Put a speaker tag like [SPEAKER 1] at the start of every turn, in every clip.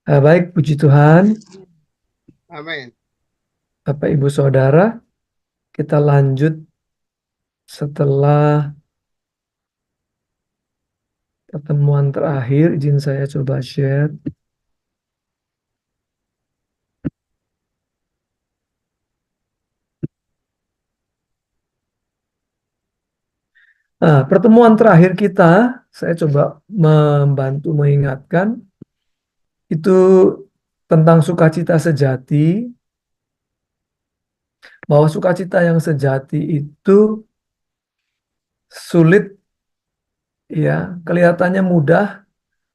[SPEAKER 1] Baik, puji Tuhan,
[SPEAKER 2] Amin.
[SPEAKER 1] Bapak Ibu Saudara, kita lanjut setelah pertemuan terakhir. Izin saya coba share. Nah, pertemuan terakhir kita, saya coba membantu mengingatkan, itu tentang sukacita sejati, bahwa sukacita yang sejati itu sulit, ya, kelihatannya mudah,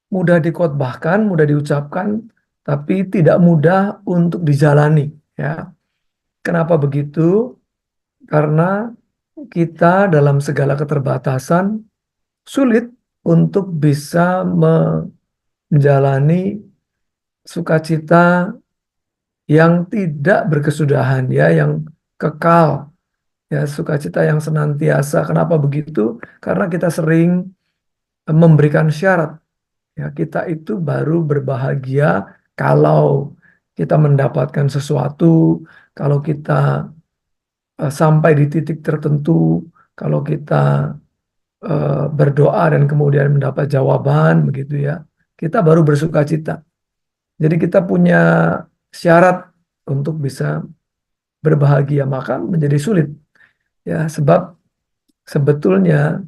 [SPEAKER 1] mudah dikhotbahkan, mudah diucapkan, tapi tidak mudah untuk dijalani, ya. Kenapa begitu? Karena kita dalam segala keterbatasan sulit untuk bisa menjalani sukacita yang tidak berkesudahan, ya, yang kekal, ya, sukacita yang senantiasa. Kenapa begitu? Karena kita sering memberikan syarat, ya, kita itu baru berbahagia kalau kita mendapatkan sesuatu, kalau kita sampai di titik tertentu, kalau kita berdoa dan kemudian mendapat jawaban, begitu ya, kita baru bersuka cita. Jadi kita punya syarat untuk bisa berbahagia, maka menjadi sulit, ya, sebab sebetulnya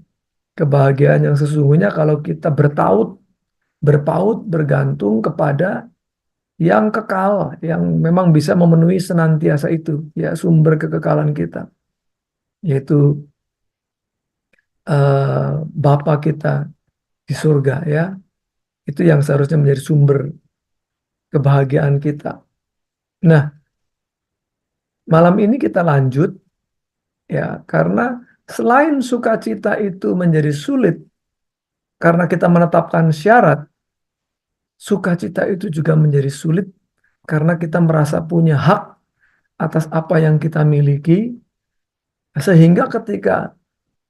[SPEAKER 1] kebahagiaan yang sesungguhnya kalau kita berpaut bergantung kepada yang kekal, yang memang bisa memenuhi senantiasa itu, ya, sumber kekekalan kita, yaitu Bapa kita di surga, ya. Itu yang seharusnya menjadi sumber kebahagiaan kita. Nah, malam ini kita lanjut, ya, karena selain sukacita itu menjadi sulit karena kita menetapkan syarat, sukacita itu juga menjadi sulit karena kita merasa punya hak atas apa yang kita miliki, sehingga ketika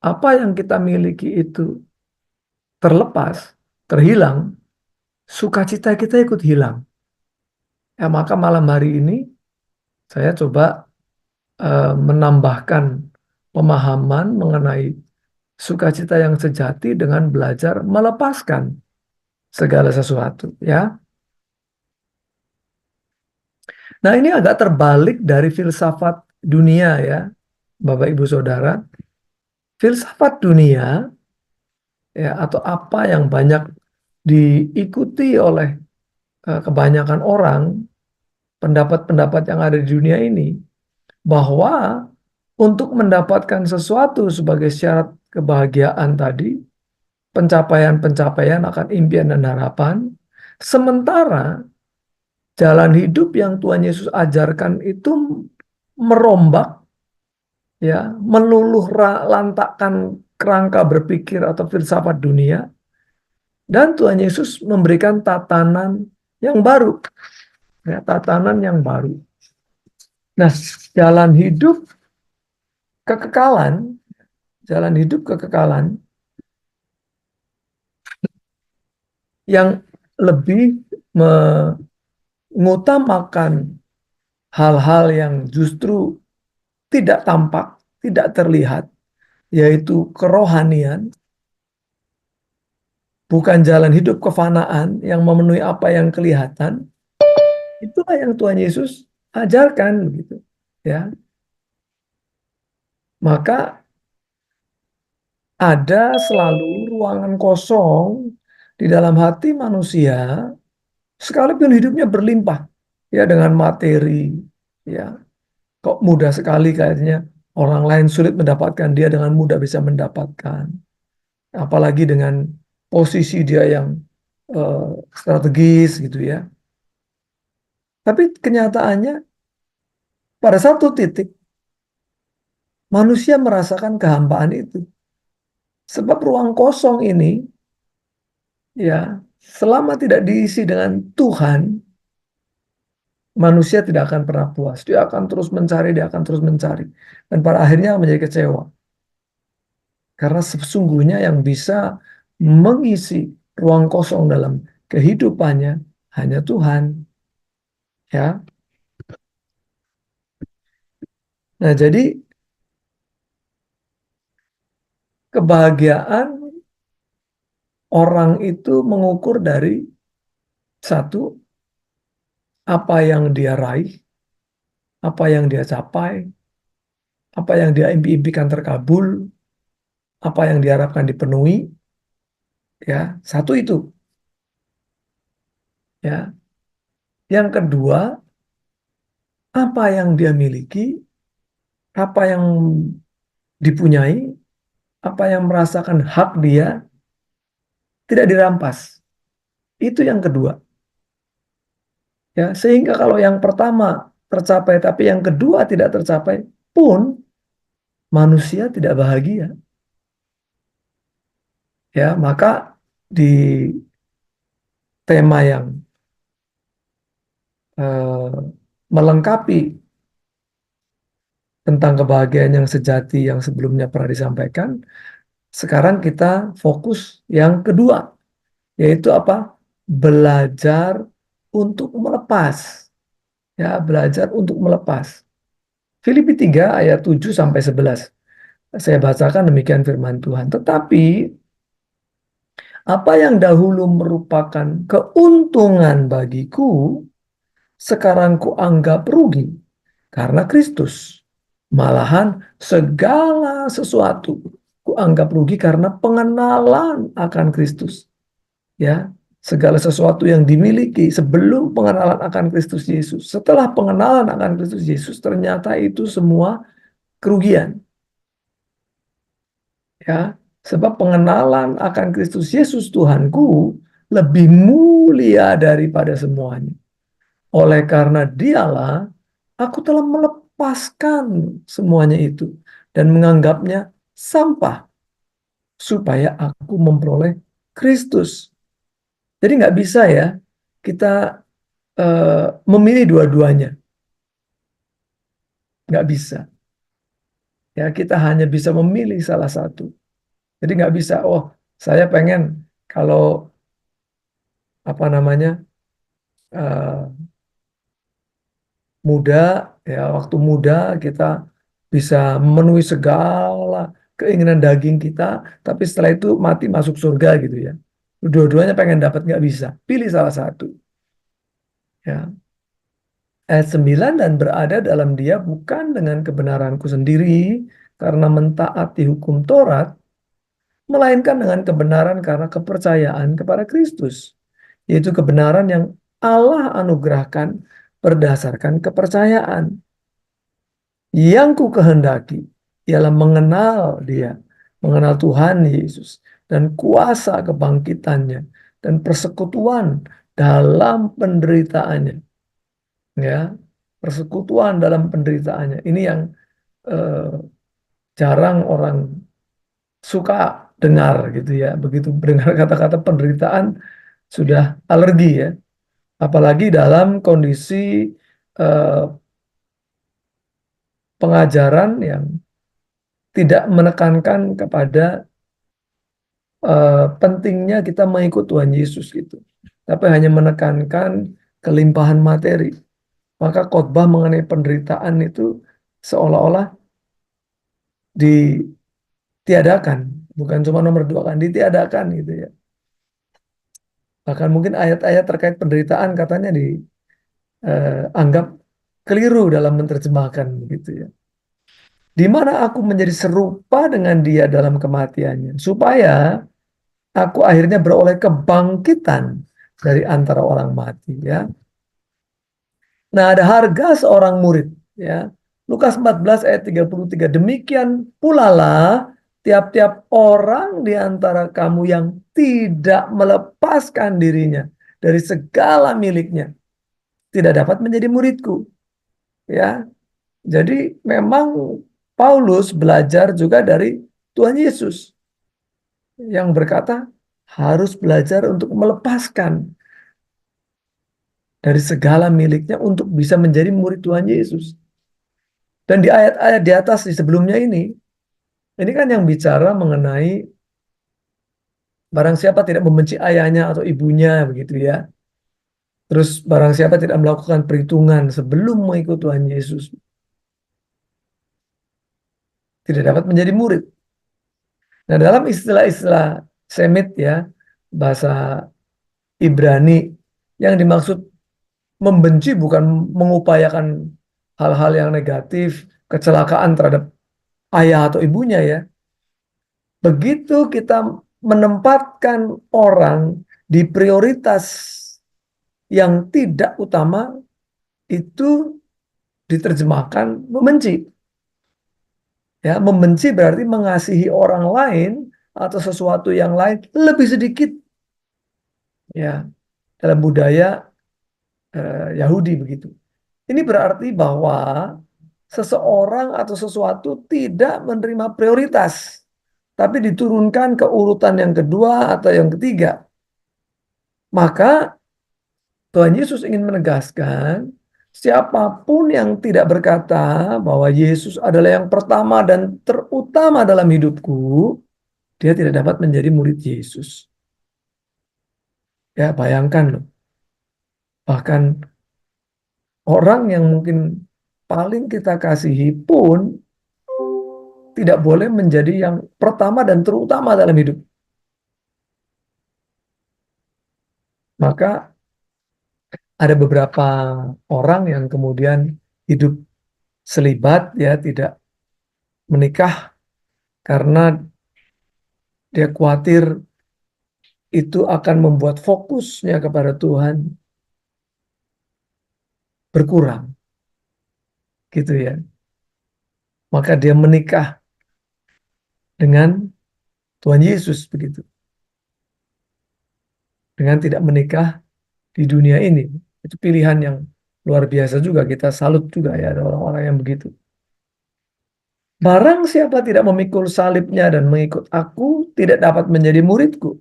[SPEAKER 1] apa yang kita miliki itu terlepas, terhilang, sukacita kita ikut hilang. Ya, maka malam hari ini saya coba menambahkan pemahaman mengenai sukacita yang sejati dengan belajar melepaskan segala sesuatu, ya. Nah, ini agak terbalik dari filsafat dunia, ya, Bapak Ibu Saudara. Filsafat dunia, ya, atau apa yang banyak diikuti oleh kebanyakan orang, pendapat-pendapat yang ada di dunia ini, bahwa untuk mendapatkan sesuatu sebagai syarat kebahagiaan tadi, pencapaian-pencapaian akan impian dan harapan. Sementara jalan hidup yang Tuhan Yesus ajarkan itu merombak, ya, meluluh lantakkan kerangka berpikir atau filsafat dunia, dan Tuhan Yesus memberikan tatanan yang baru, ya, tatanan yang baru. Nah, jalan hidup kekekalan, jalan hidup kekekalan yang lebih mengutamakan hal-hal yang justru tidak tampak, tidak terlihat, yaitu kerohanian, bukan jalan hidup kefanaan yang memenuhi apa yang kelihatan. Itulah yang Tuhan Yesus ajarkan, begitu, ya. Maka ada selalu ruangan kosong di dalam hati manusia, sekalipun hidupnya berlimpah, ya, dengan materi, ya. Kok mudah sekali kayaknya orang lain sulit mendapatkan, dia dengan mudah bisa mendapatkan. Apalagi dengan posisi dia yang eh, strategis, gitu ya. Tapi kenyataannya pada satu titik manusia merasakan kehampaan itu. Sebab ruang kosong ini, ya, selama tidak diisi dengan Tuhan, manusia tidak akan pernah puas. Dia akan terus mencari, dia akan terus mencari. Dan pada akhirnya menjadi kecewa. Karena sesungguhnya yang bisa mengisi ruang kosong dalam kehidupannya hanya Tuhan, ya. Nah, jadi kebahagiaan orang itu mengukur dari satu, apa yang dia raih, apa yang dia capai, apa yang dia impi-impikan terkabul, apa yang diharapkan dipenuhi, ya. Satu itu, ya. Yang kedua, apa yang dia miliki, apa yang dipunyai, apa yang merasakan hak dia tidak dirampas. Itu yang kedua, ya. Sehingga kalau yang pertama tercapai tapi yang kedua tidak tercapai pun manusia tidak bahagia, ya. Maka di tema yang melengkapi tentang kebahagiaan yang sejati yang sebelumnya pernah disampaikan, sekarang kita fokus yang kedua, yaitu apa? Belajar untuk melepas. Ya, belajar untuk melepas. Filipi 3 ayat 7 sampai 11. Saya bacakan demikian firman Tuhan. Tetapi apa yang dahulu merupakan keuntungan bagiku, sekarang kuanggap rugi karena Kristus. Malahan segala sesuatu kuanggap rugi karena pengenalan akan Kristus. Ya, segala sesuatu yang dimiliki sebelum pengenalan akan Kristus Yesus. Setelah pengenalan akan Kristus Yesus, ternyata itu semua kerugian. Ya, sebab pengenalan akan Kristus Yesus Tuhanku lebih mulia daripada semuanya. Oleh karena dialah aku telah melepaskan semuanya itu dan menganggapnya sampah supaya aku memperoleh Kristus. Jadi nggak bisa ya kita memilih dua-duanya, nggak bisa. Ya, kita hanya bisa memilih salah satu. Jadi nggak bisa, oh saya pengen kalau apa namanya eh, muda, ya waktu muda kita bisa memenuhi segala keinginan daging kita, tapi setelah itu mati masuk surga gitu ya. Dua-duanya pengen dapat nggak bisa, pilih salah satu. Ya. Ayat 9, dan berada dalam dia bukan dengan kebenaranku sendiri karena mentaati hukum Taurat, melainkan dengan kebenaran karena kepercayaan kepada Kristus, yaitu kebenaran yang Allah anugerahkan berdasarkan kepercayaan. Yang ku kehendaki ialah mengenal dia, mengenal Tuhan Yesus dan kuasa kebangkitannya dan persekutuan dalam penderitaannya, ya, persekutuan dalam penderitaannya. Ini yang eh, jarang orang suka dengar gitu ya. Begitu mendengar kata-kata penderitaan sudah alergi ya. Apalagi dalam kondisi eh, pengajaran yang tidak menekankan kepada pentingnya kita mengikut Tuhan Yesus gitu. Tapi hanya menekankan kelimpahan materi. Maka khotbah mengenai penderitaan itu seolah-olah ditiadakan. Bukan cuma nomor dua kan, ditiadakan gitu ya. Bahkan mungkin ayat-ayat terkait penderitaan katanya dianggap keliru dalam menerjemahkan gitu ya. Di mana aku menjadi serupa dengan dia dalam kematiannya, supaya aku akhirnya beroleh kebangkitan dari antara orang mati ya. Nah, ada harga seorang murid ya. Lukas 14 ayat 33. Demikian pula lah tiap-tiap orang di antara kamu yang tidak melepaskan dirinya dari segala miliknya tidak dapat menjadi muridku ya. Jadi memang Paulus belajar juga dari Tuhan Yesus yang berkata harus belajar untuk melepaskan dari segala miliknya untuk bisa menjadi murid Tuhan Yesus. Dan di ayat-ayat di atas di sebelumnya ini kan yang bicara mengenai barang siapa tidak membenci ayahnya atau ibunya begitu ya. Terus barang siapa tidak melakukan perhitungan sebelum mengikut Tuhan Yesus, tidak dapat menjadi murid. Nah, dalam istilah-istilah Semit ya, bahasa Ibrani, yang dimaksud membenci bukan mengupayakan hal-hal yang negatif, kecelakaan terhadap ayah atau ibunya ya. Begitu kita menempatkan orang di prioritas yang tidak utama, itu diterjemahkan membenci. Ya, membenci berarti mengasihi orang lain atau sesuatu yang lain lebih sedikit. Ya, dalam budaya Yahudi begitu. Ini berarti bahwa seseorang atau sesuatu tidak menerima prioritas, tapi diturunkan ke urutan yang kedua atau yang ketiga. Maka Tuhan Yesus ingin menegaskan, siapapun yang tidak berkata bahwa Yesus adalah yang pertama dan terutama dalam hidupku, dia tidak dapat menjadi murid Yesus. Ya, bayangkan loh. Bahkan orang yang mungkin paling kita kasihi pun tidak boleh menjadi yang pertama dan terutama dalam hidup. Maka ada beberapa orang yang kemudian hidup selibat ya, tidak menikah karena dia khawatir itu akan membuat fokusnya kepada Tuhan berkurang, gitu ya. Maka dia menikah dengan Tuhan Yesus begitu, dengan tidak menikah di dunia ini. Itu pilihan yang luar biasa juga, kita salut juga ya ada orang-orang yang begitu. Barang siapa tidak memikul salibnya dan mengikut aku, tidak dapat menjadi muridku.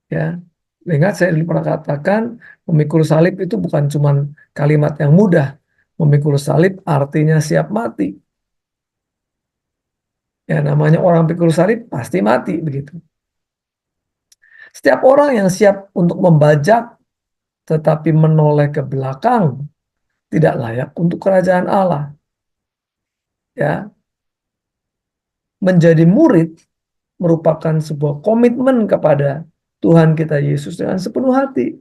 [SPEAKER 1] Ya, ingat saya dulu pernah katakan, memikul salib itu bukan cuma kalimat yang mudah. Memikul salib artinya siap mati. Ya, namanya orang pikul salib pasti mati begitu. Setiap orang yang siap untuk membajak tetapi menoleh ke belakang tidak layak untuk kerajaan Allah. Ya, menjadi murid merupakan sebuah komitmen kepada Tuhan kita Yesus dengan sepenuh hati.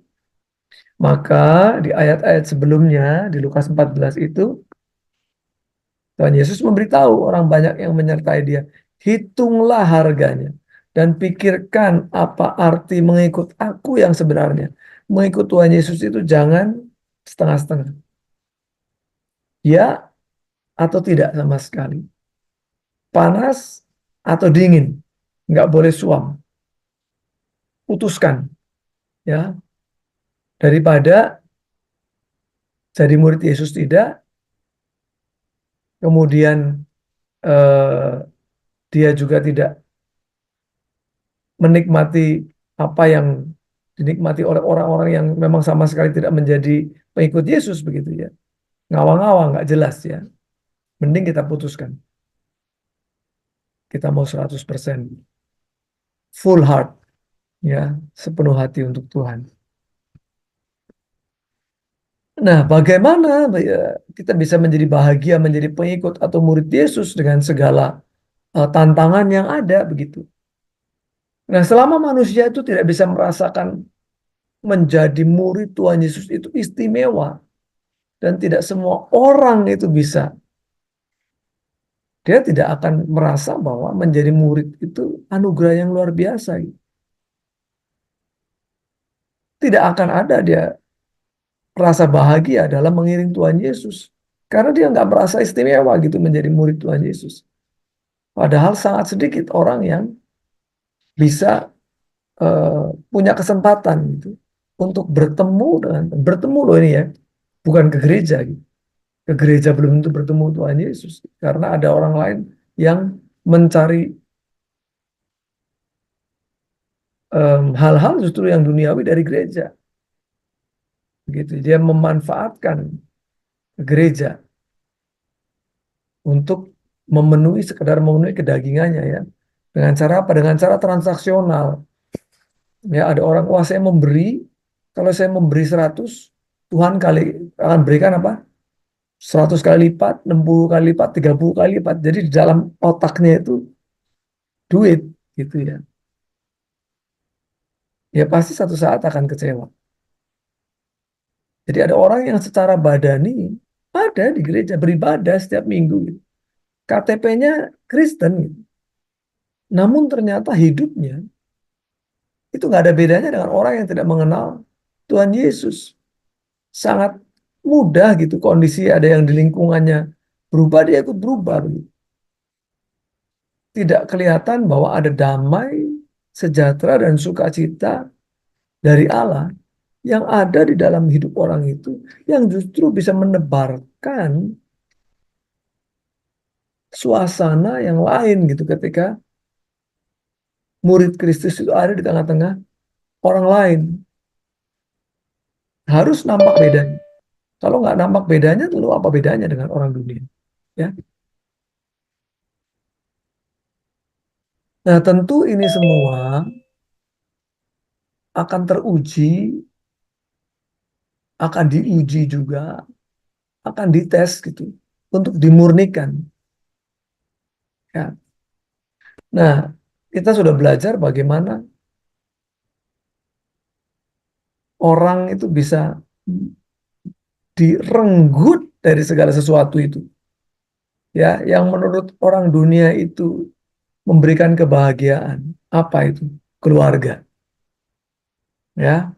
[SPEAKER 1] Maka di ayat-ayat sebelumnya di Lukas 14 itu Tuhan Yesus memberitahu orang banyak yang menyertai dia, hitunglah harganya dan pikirkan apa arti mengikut aku yang sebenarnya. Mengikut Tuhan Yesus itu jangan setengah-setengah. Ya atau tidak sama sekali. Panas atau dingin. Nggak boleh suam. Putuskan. Ya, daripada jadi murid Yesus tidak, kemudian eh, dia juga tidak menikmati apa yang dinikmati oleh orang-orang yang memang sama sekali tidak menjadi pengikut Yesus begitu ya. Ngawang-ngawang nggak jelas ya. Mending kita putuskan. Kita mau 100% full heart ya, sepenuh hati untuk Tuhan. Nah, bagaimana ya, kita bisa menjadi bahagia menjadi pengikut atau murid Yesus dengan segala tantangan yang ada begitu. Nah, selama manusia itu tidak bisa merasakan menjadi murid Tuhan Yesus itu istimewa dan tidak semua orang itu bisa. Dia tidak akan merasa bahwa menjadi murid itu anugerah yang luar biasa. Tidak akan ada dia rasa bahagia dalam mengiring Tuhan Yesus. Karena dia nggak merasa istimewa gitu menjadi murid Tuhan Yesus. Padahal sangat sedikit orang yang bisa punya kesempatan gitu untuk bertemu dengan bertemu loh ini ya, bukan ke gereja gitu. Ke gereja belum tentu bertemu Tuhan Yesus karena ada orang lain yang mencari hal-hal justru yang duniawi dari gereja gitu. Dia memanfaatkan gereja untuk sekedar memenuhi kedagingannya ya. Dengan cara apa? Dengan cara transaksional. Ya, ada orang, wah saya memberi, Kalau saya memberi 100, Tuhan akan berikan apa? 100 kali lipat, 60 kali lipat, 30 kali lipat. Jadi di dalam otaknya itu duit gitu ya. Ya pasti satu saat akan kecewa. Jadi ada orang yang secara badani ada di gereja beribadah setiap minggu gitu. KTP-nya Kristen gitu. Namun ternyata hidupnya itu nggak ada bedanya dengan orang yang tidak mengenal Tuhan Yesus. Sangat mudah gitu kondisi ada yang di lingkungannya berubah, dia ikut berubah begitu. Tidak kelihatan bahwa ada damai, sejahtera dan sukacita dari Allah yang ada di dalam hidup orang itu, yang justru bisa menebarkan suasana yang lain gitu ketika murid Kristus itu ada di tengah-tengah orang lain. Harus nampak bedanya. Kalau nggak nampak bedanya, lalu apa bedanya dengan orang dunia? Ya. Nah, tentu ini semua akan teruji, akan diuji juga, akan dites gitu untuk dimurnikan. Ya. Nah, kita sudah belajar bagaimana orang itu bisa direnggut dari segala sesuatu itu. Ya, yang menurut orang dunia itu memberikan kebahagiaan. Apa itu? Keluarga. Ya,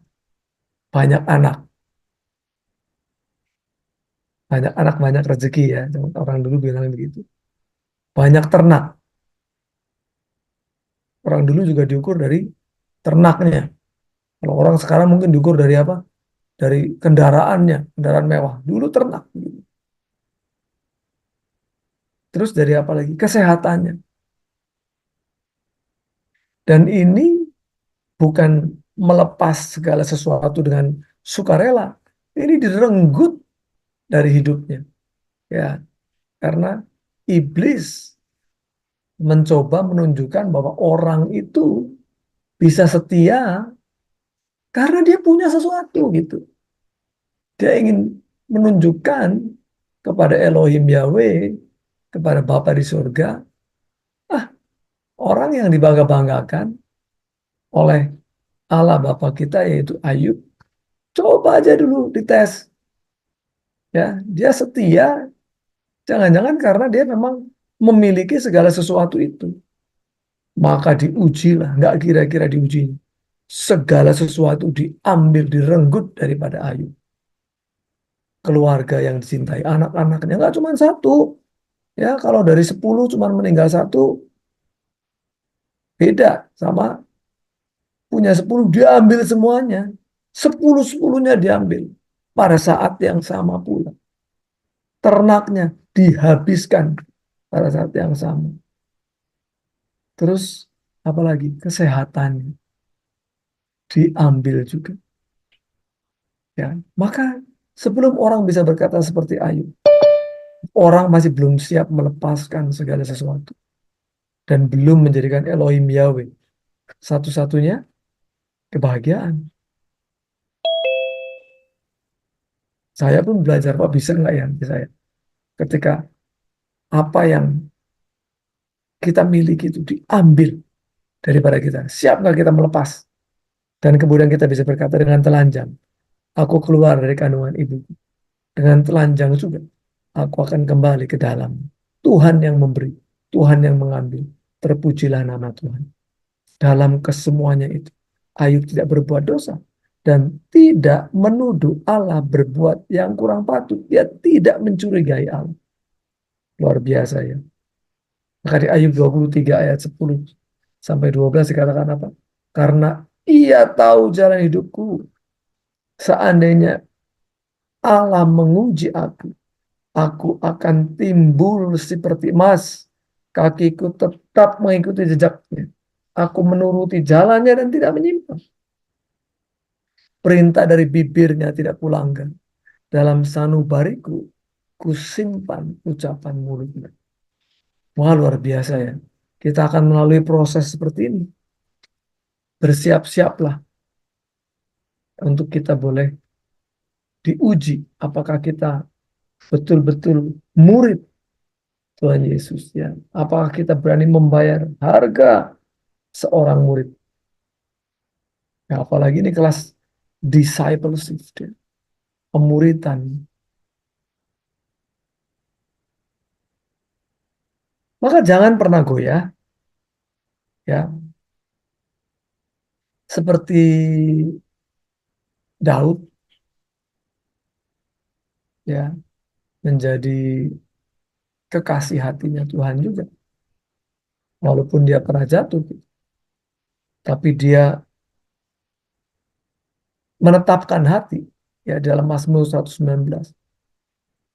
[SPEAKER 1] banyak anak. Banyak anak, banyak rezeki ya. Orang dulu bilang begitu. Banyak ternak. Orang dulu juga diukur dari ternaknya. Kalau orang sekarang mungkin diukur dari apa? Dari kendaraannya, kendaraan mewah. Dulu ternak. Terus dari apa lagi? Kesehatannya. Dan ini bukan melepas segala sesuatu dengan sukarela. Ini direnggut dari hidupnya. Ya, karena iblis mencoba menunjukkan bahwa orang itu bisa setia karena dia punya sesuatu gitu. Dia ingin menunjukkan kepada Elohim Yahweh, kepada Bapa di surga, ah, orang yang dibangga-banggakan oleh Allah Bapa kita yaitu Ayub, coba aja dulu dites. Ya, dia setia, jangan-jangan karena dia memang memiliki segala sesuatu itu. Maka diujilah, nggak kira-kira diujinya. Segala sesuatu diambil, direnggut daripada Ayub. Keluarga yang dicintai, anak-anaknya nggak cuma satu. Ya, kalau dari 10 cuma meninggal satu, beda sama punya 10 diambil semuanya. 10-10-nya diambil pada saat yang sama pula. Ternaknya dihabiskan pada saat yang sama. Terus apalagi kesehatannya diambil juga. Ya, maka sebelum orang bisa berkata seperti Ayub, orang masih belum siap melepaskan segala sesuatu dan belum menjadikan Elohim Yahweh satu-satunya kebahagiaan. Saya pun belajar, Pak, bisa nggak ya saya ketika apa yang kita miliki itu diambil daripada kita. Siap nggak kita melepas? Dan kemudian kita bisa berkata dengan telanjang, aku keluar dari kandungan ibu. Dengan telanjang juga, aku akan kembali ke dalam. Tuhan yang memberi, Tuhan yang mengambil. Terpujilah nama Tuhan. Dalam kesemuanya itu, Ayub tidak berbuat dosa. Dan tidak menuduh Allah berbuat yang kurang patut. Dia tidak mencurigai Allah. Luar biasa ya. Maka di Ayub 23 ayat 10 sampai 12 dikatakan apa? Karena ia tahu jalan hidupku. Seandainya Allah menguji aku akan timbul seperti emas. Kakiku tetap mengikuti jejaknya. Aku menuruti jalannya dan tidak menyimpang. Perintah dari bibirnya tidak kulanggar. Dalam sanubariku kusimpan ucapan mulutnya. Wah, luar biasa ya. Kita akan melalui proses seperti ini. Bersiap-siaplah untuk kita boleh diuji apakah kita betul-betul murid Tuhan Yesus ya. Apakah kita berani membayar harga seorang murid? Ya, apalagi ini kelas discipleship, ya, pemuritan. Maka jangan pernah goyah ya, seperti Daud ya, menjadi kekasih hatinya Tuhan juga. Walaupun dia pernah jatuh, tapi dia menetapkan hati ya dalam Mazmur 119.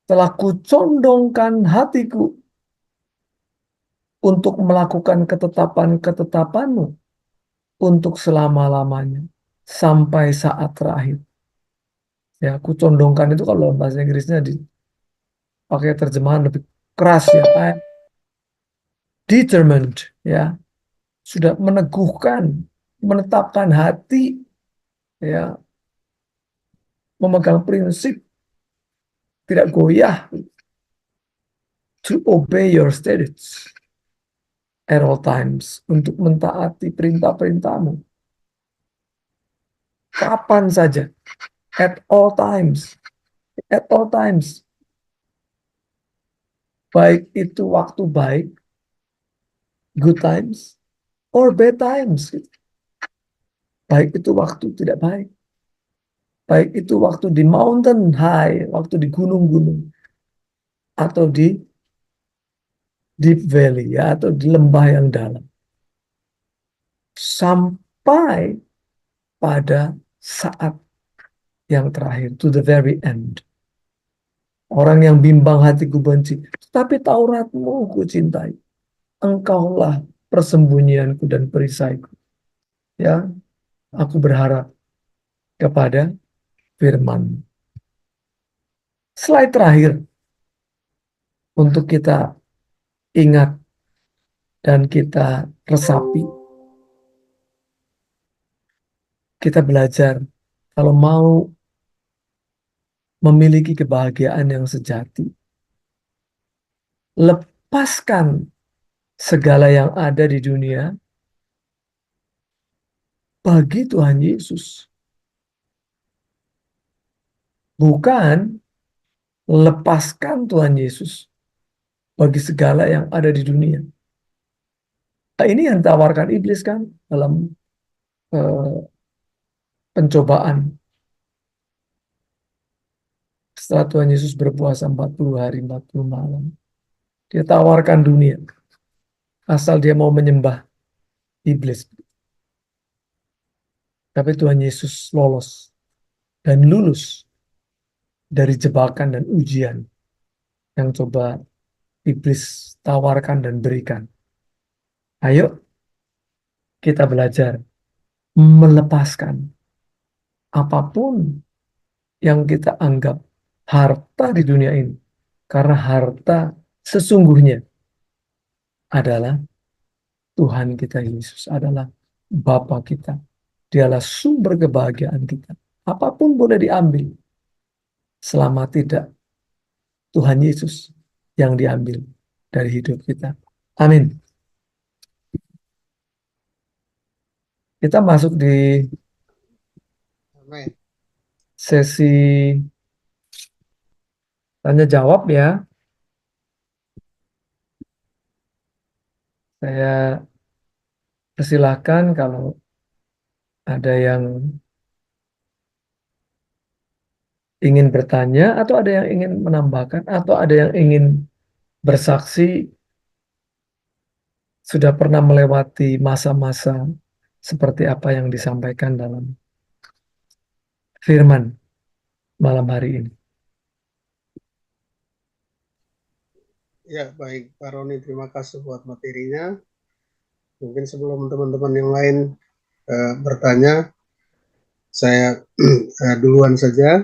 [SPEAKER 1] Telah kucondongkan hatiku untuk melakukan ketetapan-ketetapanmu untuk selama-lamanya sampai saat terakhir. Ya, kucondongkan itu kalau bahasa Inggrisnya dipakai terjemahan lebih keras ya. I'm determined ya, sudah meneguhkan, menetapkan hati ya, memegang prinsip tidak goyah to obey your statutes at all times, untuk mentaati perintah-perintahmu kapan saja, at all times, at all times, baik itu waktu baik, good times, or bad times, baik itu waktu tidak baik, baik itu waktu di mountain high, waktu di gunung-gunung, atau di deep valley ya, atau di lembah yang dalam, sampai pada saat yang terakhir, to the very end. Orang yang bimbang hatiku benci, tetapi Tauratmu ku cintai. Engkaulah persembunyianku dan perisaiku. Ya, aku berharap kepada firman. Slide terakhir untuk kita ingat dan kita resapi. Kita belajar kalau mau memiliki kebahagiaan yang sejati, lepaskan segala yang ada di dunia bagi Tuhan Yesus. Bukan lepaskan Tuhan Yesus bagi segala yang ada di dunia. Nah, ini yang ditawarkan iblis kan dalam pencobaan. Setelah Tuhan Yesus berpuasa 40 hari, 40 malam. Dia tawarkan dunia. Asal dia mau menyembah iblis. Tapi Tuhan Yesus lolos dan lulus dari jebakan dan ujian yang coba iblis tawarkan dan berikan. Ayo kita belajar melepaskan apapun yang kita anggap harta di dunia ini. Karena harta sesungguhnya adalah Tuhan kita Yesus, adalah Bapa kita. Dialah sumber kebahagiaan kita. Apapun boleh diambil selama tidak Tuhan Yesus yang diambil dari hidup kita. Amin. Kita masuk di
[SPEAKER 2] Amin.
[SPEAKER 1] sesi tanya jawab ya. Saya persilahkan kalau ada yang ingin bertanya atau ada yang ingin menambahkan atau ada yang ingin bersaksi sudah pernah melewati masa-masa seperti apa yang disampaikan dalam firman malam hari ini.
[SPEAKER 2] Ya, baik Pak Roni, terima kasih buat materinya. Mungkin sebelum teman-teman yang lain bertanya, saya duluan saja.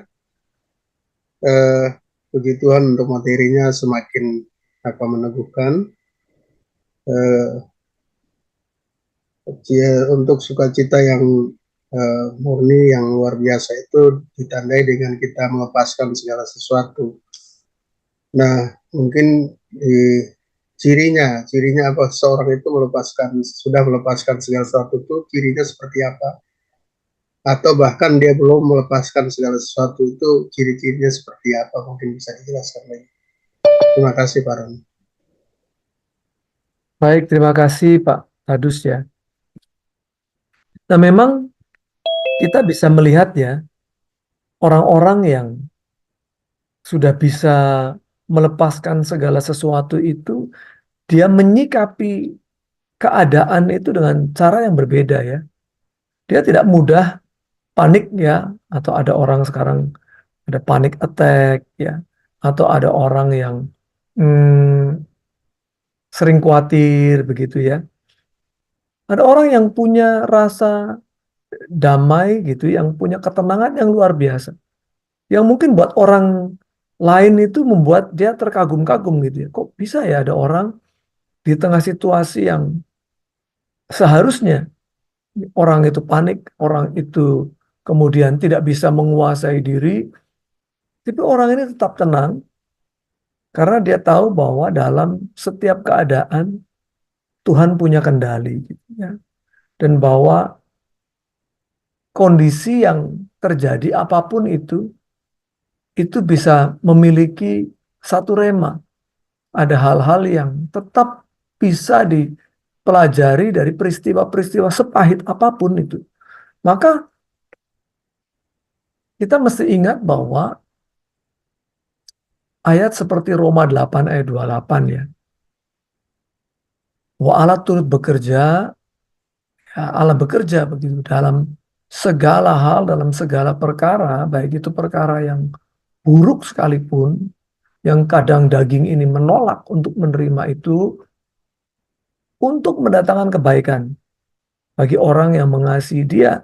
[SPEAKER 2] Puji Tuhan untuk materinya semakin meneguhkan. Untuk sukacita yang murni yang luar biasa itu ditandai dengan kita melepaskan segala sesuatu. Nah, mungkin cirinya apa seorang itu sudah melepaskan segala sesuatu itu cirinya seperti apa? Atau bahkan dia belum melepaskan segala sesuatu itu ciri-cirinya seperti apa? Mungkin bisa dijelaskan lagi. Terima kasih, Pak Ron.
[SPEAKER 1] Baik, terima kasih Pak Tadus ya. Nah, memang kita bisa melihat ya, orang-orang yang sudah bisa melepaskan segala sesuatu itu, dia menyikapi keadaan itu dengan cara yang berbeda ya. Dia tidak mudah panik ya, atau ada orang sekarang ada panic attack ya, atau ada orang yang sering khawatir begitu ya. Ada orang yang punya rasa damai gitu, yang punya ketenangan yang luar biasa. Yang mungkin buat orang lain itu membuat dia terkagum-kagum gitu ya. Kok bisa ya ada orang di tengah situasi yang seharusnya orang itu panik, orang itu kemudian tidak bisa menguasai diri, tapi orang ini tetap tenang karena dia tahu bahwa dalam setiap keadaan Tuhan punya kendali gitu ya. Dan bahwa kondisi yang terjadi apapun itu bisa memiliki satu rema. Ada hal-hal yang tetap bisa dipelajari dari peristiwa-peristiwa sepahit apapun itu. Maka kita mesti ingat bahwa ayat seperti Roma 8 ayat 28 ya. Bahwa Allah turut bekerja, ya Allah bekerja begitu dalam segala hal, dalam segala perkara, baik itu perkara yang buruk sekalipun, yang kadang daging ini menolak untuk menerima itu, untuk mendatangkan kebaikan bagi orang yang mengasihi Dia,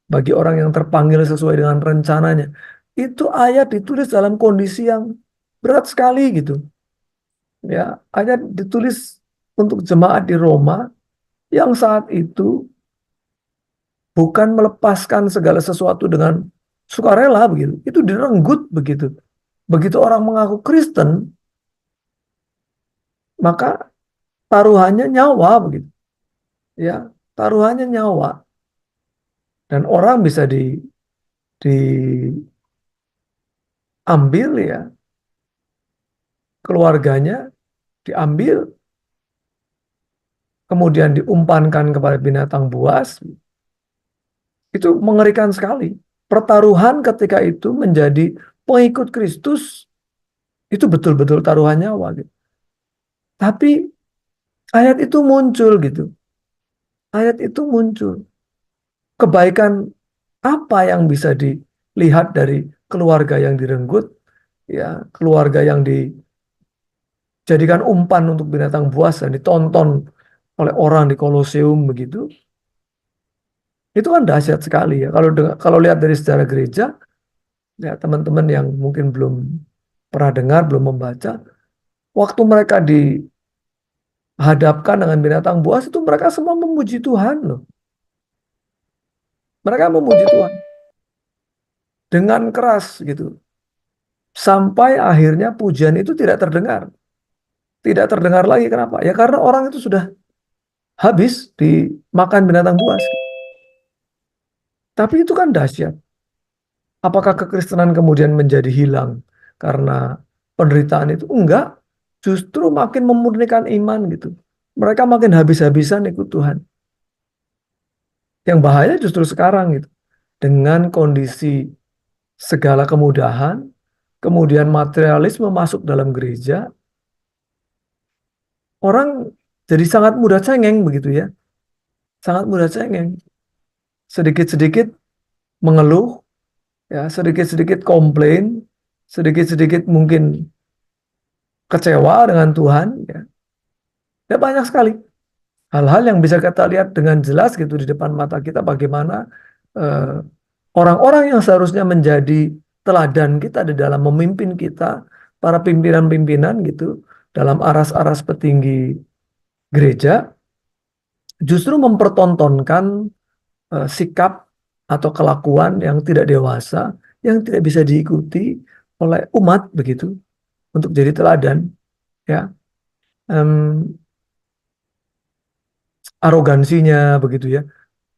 [SPEAKER 1] bagi orang yang terpanggil sesuai dengan rencananya. Itu ayat ditulis dalam kondisi yang berat sekali gitu. Ya, ayat ditulis untuk jemaat di Roma yang saat itu bukan melepaskan segala sesuatu dengan sukarela begitu. Itu direnggut begitu. Begitu orang mengaku Kristen, maka taruhannya nyawa begitu. Ya, taruhannya nyawa. Dan orang bisa diambil ya, keluarganya diambil, kemudian diumpankan kepada binatang buas. Itu mengerikan sekali. Pertaruhan ketika itu menjadi pengikut Kristus itu betul-betul taruhan nyawa gitu. Tapi ayat itu muncul gitu. Ayat itu muncul. Kebaikan apa yang bisa dilihat dari keluarga yang direnggut, ya, keluarga yang dijadikan umpan untuk binatang buas dan ditonton oleh orang di Koloseum begitu. Itu kan dahsyat sekali ya. Kalau lihat dari sejarah gereja, ya teman-teman yang mungkin belum pernah dengar, belum membaca, waktu mereka dihadapkan dengan binatang buas itu mereka semua memuji Tuhan loh. Mereka memuji Tuhan dengan keras gitu. Sampai akhirnya pujian itu tidak terdengar. Tidak terdengar lagi, kenapa? Ya karena orang itu sudah habis dimakan binatang buas. Tapi itu kan dahsyat. Apakah kekristenan kemudian menjadi hilang karena penderitaan itu? Enggak. Justru makin memurnikan iman gitu. Mereka makin habis-habisan ikut Tuhan. Yang bahaya justru sekarang gitu. Dengan kondisi segala kemudahan, kemudian materialisme masuk dalam gereja, orang jadi sangat mudah cengeng begitu ya. Sangat mudah cengeng. Sedikit-sedikit mengeluh, ya, sedikit-sedikit komplain, sedikit-sedikit mungkin kecewa dengan Tuhan, ya. Ya banyak sekali hal-hal yang bisa kita lihat dengan jelas gitu di depan mata kita bagaimana eh, orang-orang yang seharusnya menjadi teladan kita di dalam memimpin kita, para pimpinan-pimpinan gitu, dalam aras-aras petinggi gereja, justru mempertontonkan sikap atau kelakuan yang tidak dewasa, yang tidak bisa diikuti oleh umat begitu untuk jadi teladan, ya. Em, Arogansinya begitu ya.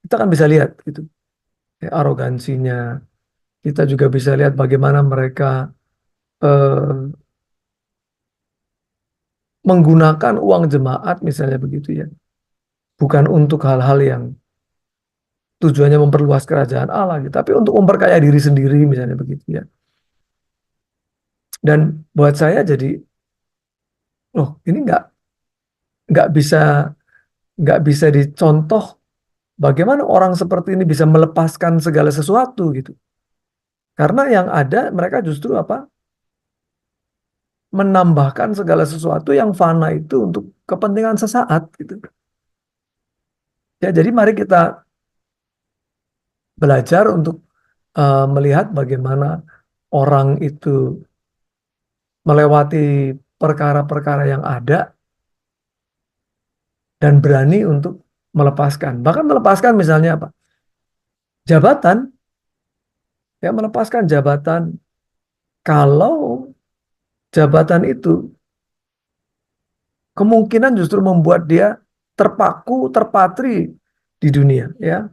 [SPEAKER 1] Kita kan bisa lihat gitu, ya, arogansinya. Kita juga bisa lihat bagaimana mereka eh, menggunakan uang jemaat misalnya begitu ya. Bukan untuk hal-hal yang tujuannya memperluas kerajaan Allah gitu, tapi untuk memperkaya diri sendiri misalnya begitu ya. Dan buat saya jadi, loh ini nggak bisa nggak bisa dicontoh bagaimana orang seperti ini bisa melepaskan segala sesuatu gitu. Karena yang ada mereka justru apa? Menambahkan segala sesuatu yang fana itu untuk kepentingan sesaat gitu. Ya, jadi mari kita belajar untuk melihat bagaimana orang itu melewati perkara-perkara yang ada dan berani untuk melepaskan. Bahkan melepaskan misalnya apa? Jabatan, ya melepaskan jabatan kalau jabatan itu kemungkinan justru membuat dia terpaku, terpatri di dunia, ya.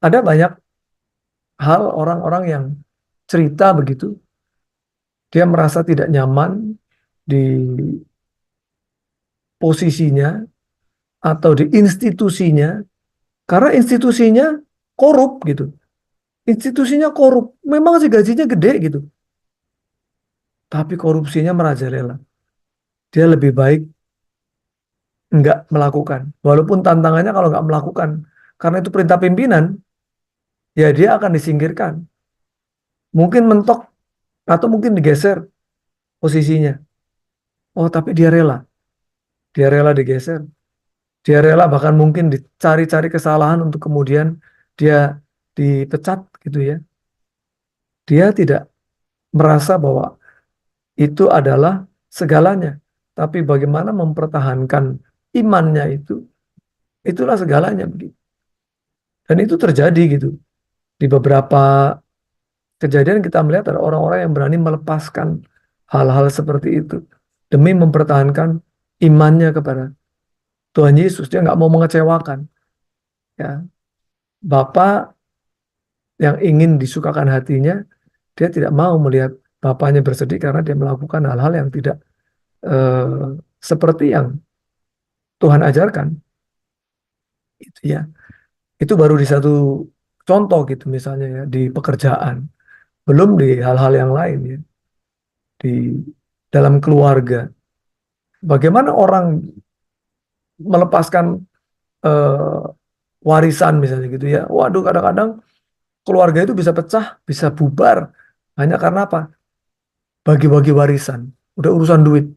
[SPEAKER 1] Ada banyak hal orang-orang yang cerita begitu, dia merasa tidak nyaman di posisinya atau di institusinya karena institusinya korup gitu. Institusinya korup, memang sih gajinya gede gitu, tapi korupsinya merajalela. Dia lebih baik nggak melakukan. Walaupun tantangannya kalau nggak melakukan, karena itu perintah pimpinan, ya dia akan disingkirkan. Mungkin mentok atau mungkin digeser posisinya. Oh, tapi dia rela. Dia rela digeser. Dia rela bahkan mungkin dicari-cari kesalahan untuk kemudian dia dipecat gitu ya. Dia tidak merasa bahwa itu adalah segalanya. Tapi bagaimana mempertahankan imannya itu, itulah segalanya begitu. Dan itu terjadi gitu. Di beberapa kejadian kita melihat ada orang-orang yang berani melepaskan hal-hal seperti itu demi mempertahankan imannya kepada Tuhan Yesus. Dia nggak mau mengecewakan. Ya, Bapa yang ingin disukakan hatinya, dia tidak mau melihat bapaknya bersedih karena dia melakukan hal-hal yang tidak seperti yang Tuhan ajarkan. Itu ya, itu baru di satu contoh gitu misalnya ya di pekerjaan, belum di hal-hal yang lain ya di dalam keluarga. Bagaimana orang melepaskan eh, warisan misalnya gitu ya. Waduh, kadang-kadang keluarga itu bisa pecah, bisa bubar hanya karena apa? Bagi-bagi warisan. Udah urusan duit,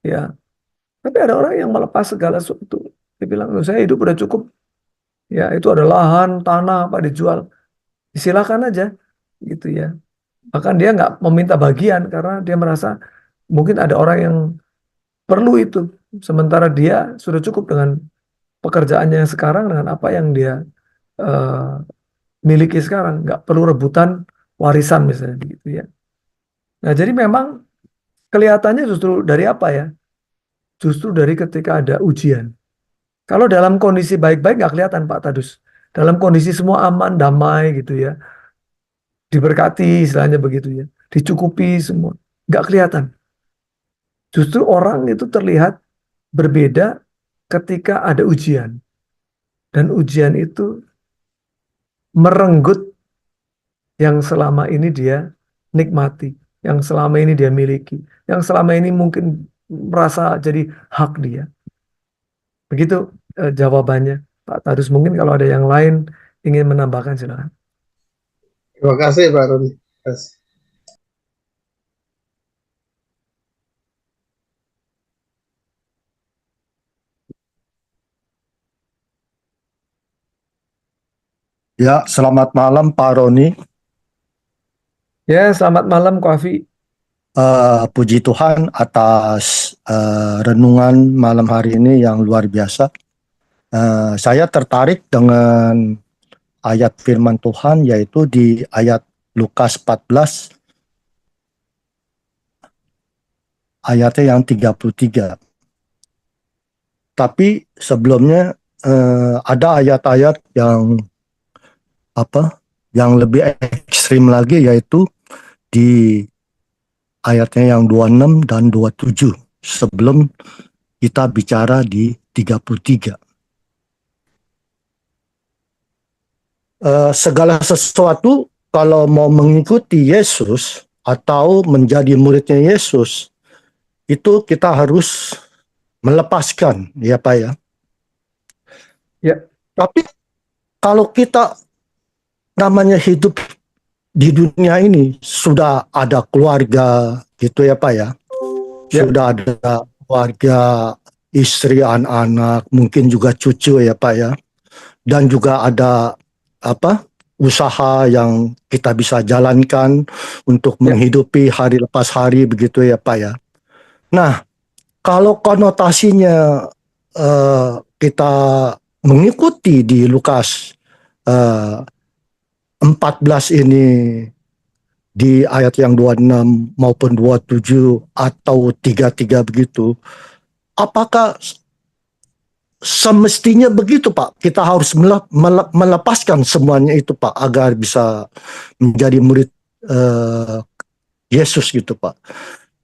[SPEAKER 1] ya. Tapi ada orang yang melepas segala sesuatu. Dia bilang, "Oh, saya hidup udah cukup. Ya, itu ada lahan, tanah, apa dijual. Silakan aja." Gitu ya. Bahkan dia nggak meminta bagian karena dia merasa mungkin ada orang yang perlu itu. Sementara dia sudah cukup dengan pekerjaannya yang sekarang, dengan apa yang dia eh, miliki sekarang. Nggak perlu rebutan warisan misalnya gitu ya. Nah, jadi memang kelihatannya justru dari apa ya? Justru dari ketika ada ujian. Kalau dalam kondisi baik-baik nggak kelihatan Pak Tadus. Dalam kondisi semua aman, damai gitu ya. Diberkati istilahnya begitu ya. Dicukupi semua. Nggak kelihatan. Justru orang itu terlihat berbeda ketika ada ujian. Dan ujian itu merenggut yang selama ini dia nikmati. Yang selama ini dia miliki. Yang selama ini mungkin merasa jadi hak dia. Begitu jawabannya Pak Tadus. Mungkin kalau ada yang lain ingin menambahkan silakan.
[SPEAKER 2] Terima kasih Pak Roni.
[SPEAKER 3] Ya, selamat malam Pak Roni.
[SPEAKER 1] Ya, selamat malam Ko Afi.
[SPEAKER 3] Puji Tuhan atas renungan malam hari ini yang luar biasa. Saya tertarik dengan ayat firman Tuhan, yaitu di ayat Lukas 14 ayatnya yang 33. Tapi sebelumnya ada ayat-ayat yang yang lebih ekstrim lagi, yaitu di ayatnya yang 26 dan 27 sebelum kita bicara di 33. Segala sesuatu kalau mau mengikuti Yesus atau menjadi muridnya Yesus, itu kita harus melepaskan, ya Pak ya.
[SPEAKER 1] Ya.
[SPEAKER 3] Tapi kalau kita namanya hidup di dunia ini, sudah ada keluarga gitu ya Pak ya.
[SPEAKER 1] Ya.
[SPEAKER 3] Sudah ada keluarga, istri, anak-anak, mungkin juga cucu ya Pak ya. Dan juga ada usaha yang kita bisa jalankan untuk
[SPEAKER 1] Ya.
[SPEAKER 3] menghidupi hari lepas hari begitu ya Pak ya. Nah, kalau konotasinya kita mengikuti di Lukas 14 ini, di ayat yang 26 maupun 27 atau 33 begitu, apakah semestinya begitu Pak? Kita harus melepaskan semuanya itu Pak, agar bisa menjadi murid Yesus gitu Pak.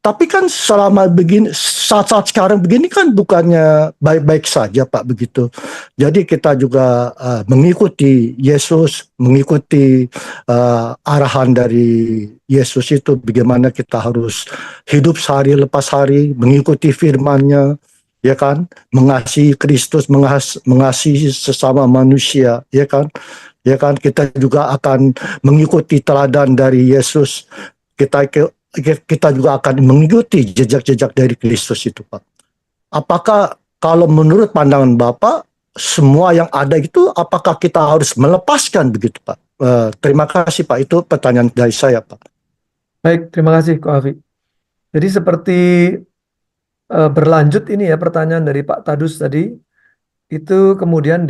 [SPEAKER 3] Tapi kan selama begini, saat-saat sekarang begini kan bukannya baik-baik saja Pak begitu. Jadi kita juga mengikuti Yesus, mengikuti arahan dari Yesus itu, bagaimana kita harus hidup sehari lepas hari, mengikuti firman-Nya, ya kan, mengasihi Kristus, mengasihi sesama manusia, ya kan, kita juga akan mengikuti teladan dari Yesus. Kita juga akan mengikuti jejak-jejak dari Kristus itu Pak. Apakah kalau menurut pandangan Bapak, semua yang ada itu, apakah kita harus melepaskan begitu Pak? Terima kasih Pak, itu pertanyaan dari saya Pak.
[SPEAKER 1] Baik, terima kasih Ko Afi. Jadi seperti berlanjut ini ya pertanyaan dari Pak Tadus tadi, itu kemudian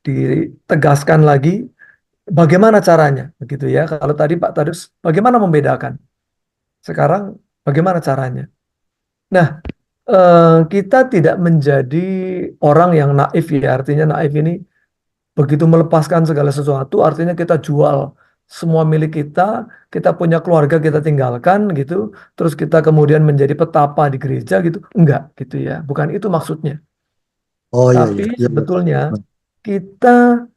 [SPEAKER 1] ditegaskan lagi bagaimana caranya, begitu ya. Kalau tadi Pak Tadus, bagaimana membedakan? Sekarang bagaimana caranya? Nah, kita tidak menjadi orang yang naif ya. Artinya naif ini begitu melepaskan segala sesuatu, artinya kita jual semua milik kita punya keluarga kita tinggalkan gitu, terus kita kemudian menjadi petapa di gereja gitu. Enggak gitu ya. Bukan itu maksudnya.
[SPEAKER 3] Oh iya,
[SPEAKER 1] Tapi
[SPEAKER 3] iya.
[SPEAKER 1] sebetulnya kita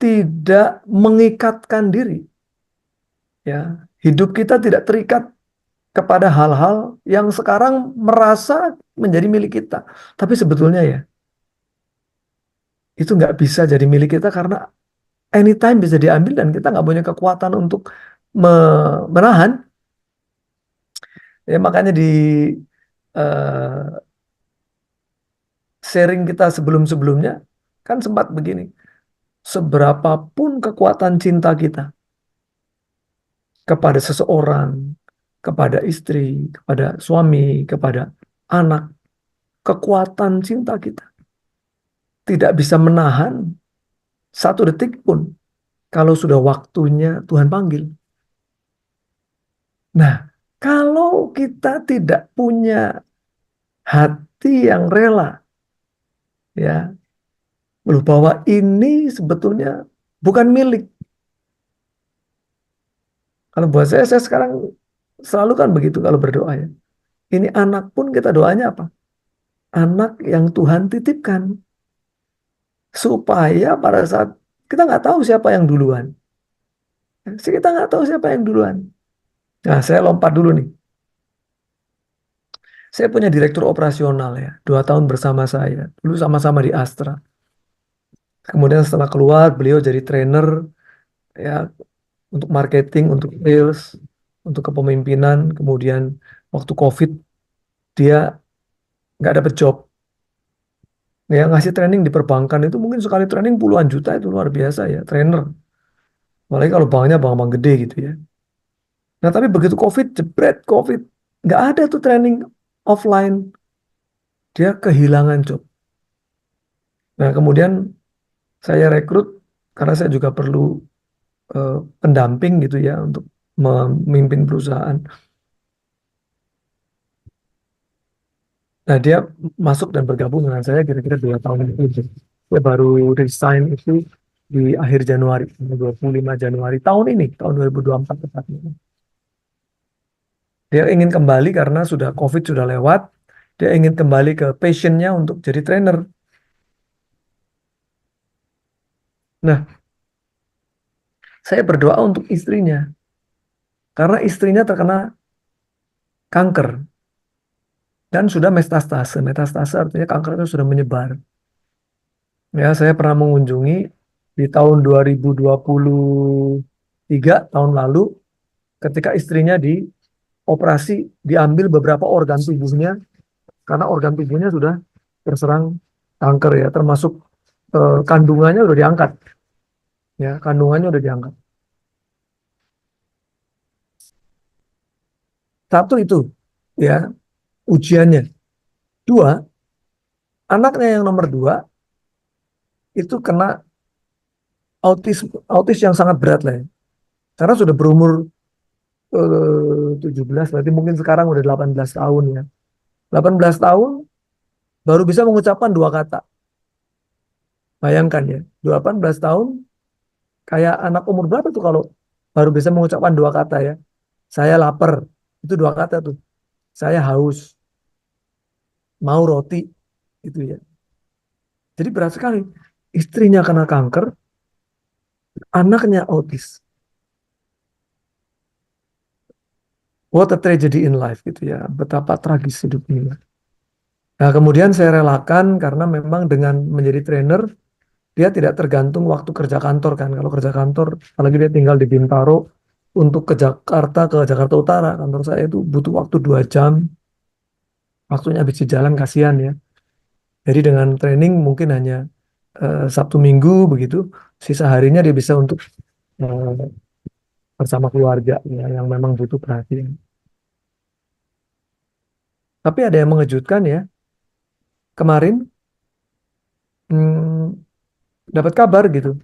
[SPEAKER 1] tidak mengikatkan diri. Ya, hidup kita tidak terikat kepada hal-hal yang sekarang merasa menjadi milik kita. Tapi sebetulnya ya, itu nggak bisa jadi milik kita karena anytime bisa diambil dan kita nggak punya kekuatan untuk menahan. Ya, makanya di eh, sharing kita sebelum-sebelumnya kan sempat begini, seberapapun kekuatan cinta kita kepada seseorang, kepada istri, kepada suami, kepada anak, kekuatan cinta kita tidak bisa menahan satu detik pun kalau sudah waktunya Tuhan panggil. Nah, kalau kita tidak punya hati yang rela, ya, bahwa ini sebetulnya bukan milik. Kalau buat saya sekarang selalu kan begitu kalau berdoa ya. Ini anak pun kita doanya apa? Anak yang Tuhan titipkan. Supaya pada saat kita nggak tahu siapa yang duluan. Kita nggak tahu siapa yang duluan. Nah, saya lompat dulu nih. Saya punya direktur operasional ya, 2 tahun bersama saya. Dulu sama-sama di Astra. Kemudian setelah keluar, beliau jadi trainer ya untuk marketing, untuk sales, untuk kepemimpinan. Kemudian waktu COVID dia nggak dapet job. Ya ngasih training di perbankan itu mungkin sekali training puluhan juta, itu luar biasa ya, trainer. Apalagi kalau banknya bank-bank gede gitu ya. Nah tapi begitu COVID, jebret COVID, nggak ada tuh training offline. Dia kehilangan job. Nah kemudian saya rekrut karena saya juga perlu pendamping gitu ya untuk memimpin perusahaan. Nah, dia masuk dan bergabung dengan saya kira-kira 2 tahun itu. Dia baru resign itu di akhir Januari, 25 Januari tahun ini, tahun 2024 tepatnya. Dia ingin kembali karena sudah COVID sudah lewat. Dia ingin kembali ke passionnya untuk jadi trainer. Nah, saya berdoa untuk istrinya. Karena istrinya terkena kanker. Dan sudah metastase. Metastase artinya kanker itu sudah menyebar. Ya, saya pernah mengunjungi di tahun 2023, tahun lalu, ketika istrinya dioperasi, diambil beberapa organ tubuhnya, karena organ tubuhnya sudah terserang kanker ya, termasuk kandungannya udah diangkat. Ya, kandungannya udah diangkat. Satu itu, ya, ujiannya. Dua, anaknya yang nomor dua itu kena autis yang sangat berat lah ya. Karena sudah berumur 17, berarti mungkin sekarang udah 18 tahun ya. 18 tahun baru bisa mengucapkan dua kata. Bayangkan ya, 18 tahun kayak anak umur berapa tuh kalau baru bisa mengucapkan dua kata ya. Saya lapar, itu dua kata tuh. Saya haus, mau roti, itu ya. Jadi berat sekali. Istrinya kena kanker, anaknya autis. What a tragedy in life gitu ya. Betapa tragis hidup ini. Nah, kemudian saya relakan karena memang dengan menjadi trainer, dia tidak tergantung waktu kerja kantor kan. Kalau kerja kantor, apalagi dia tinggal di Bintaro, untuk ke Jakarta Utara, kantor saya itu butuh waktu 2 jam. Waktunya habis di jalan kasihan ya. Jadi dengan training mungkin hanya Sabtu Minggu begitu, sisa harinya dia bisa untuk eh, bersama keluarga ya, yang memang butuh perhatian. Tapi ada yang mengejutkan ya. Kemarin hmm, dapat kabar gitu,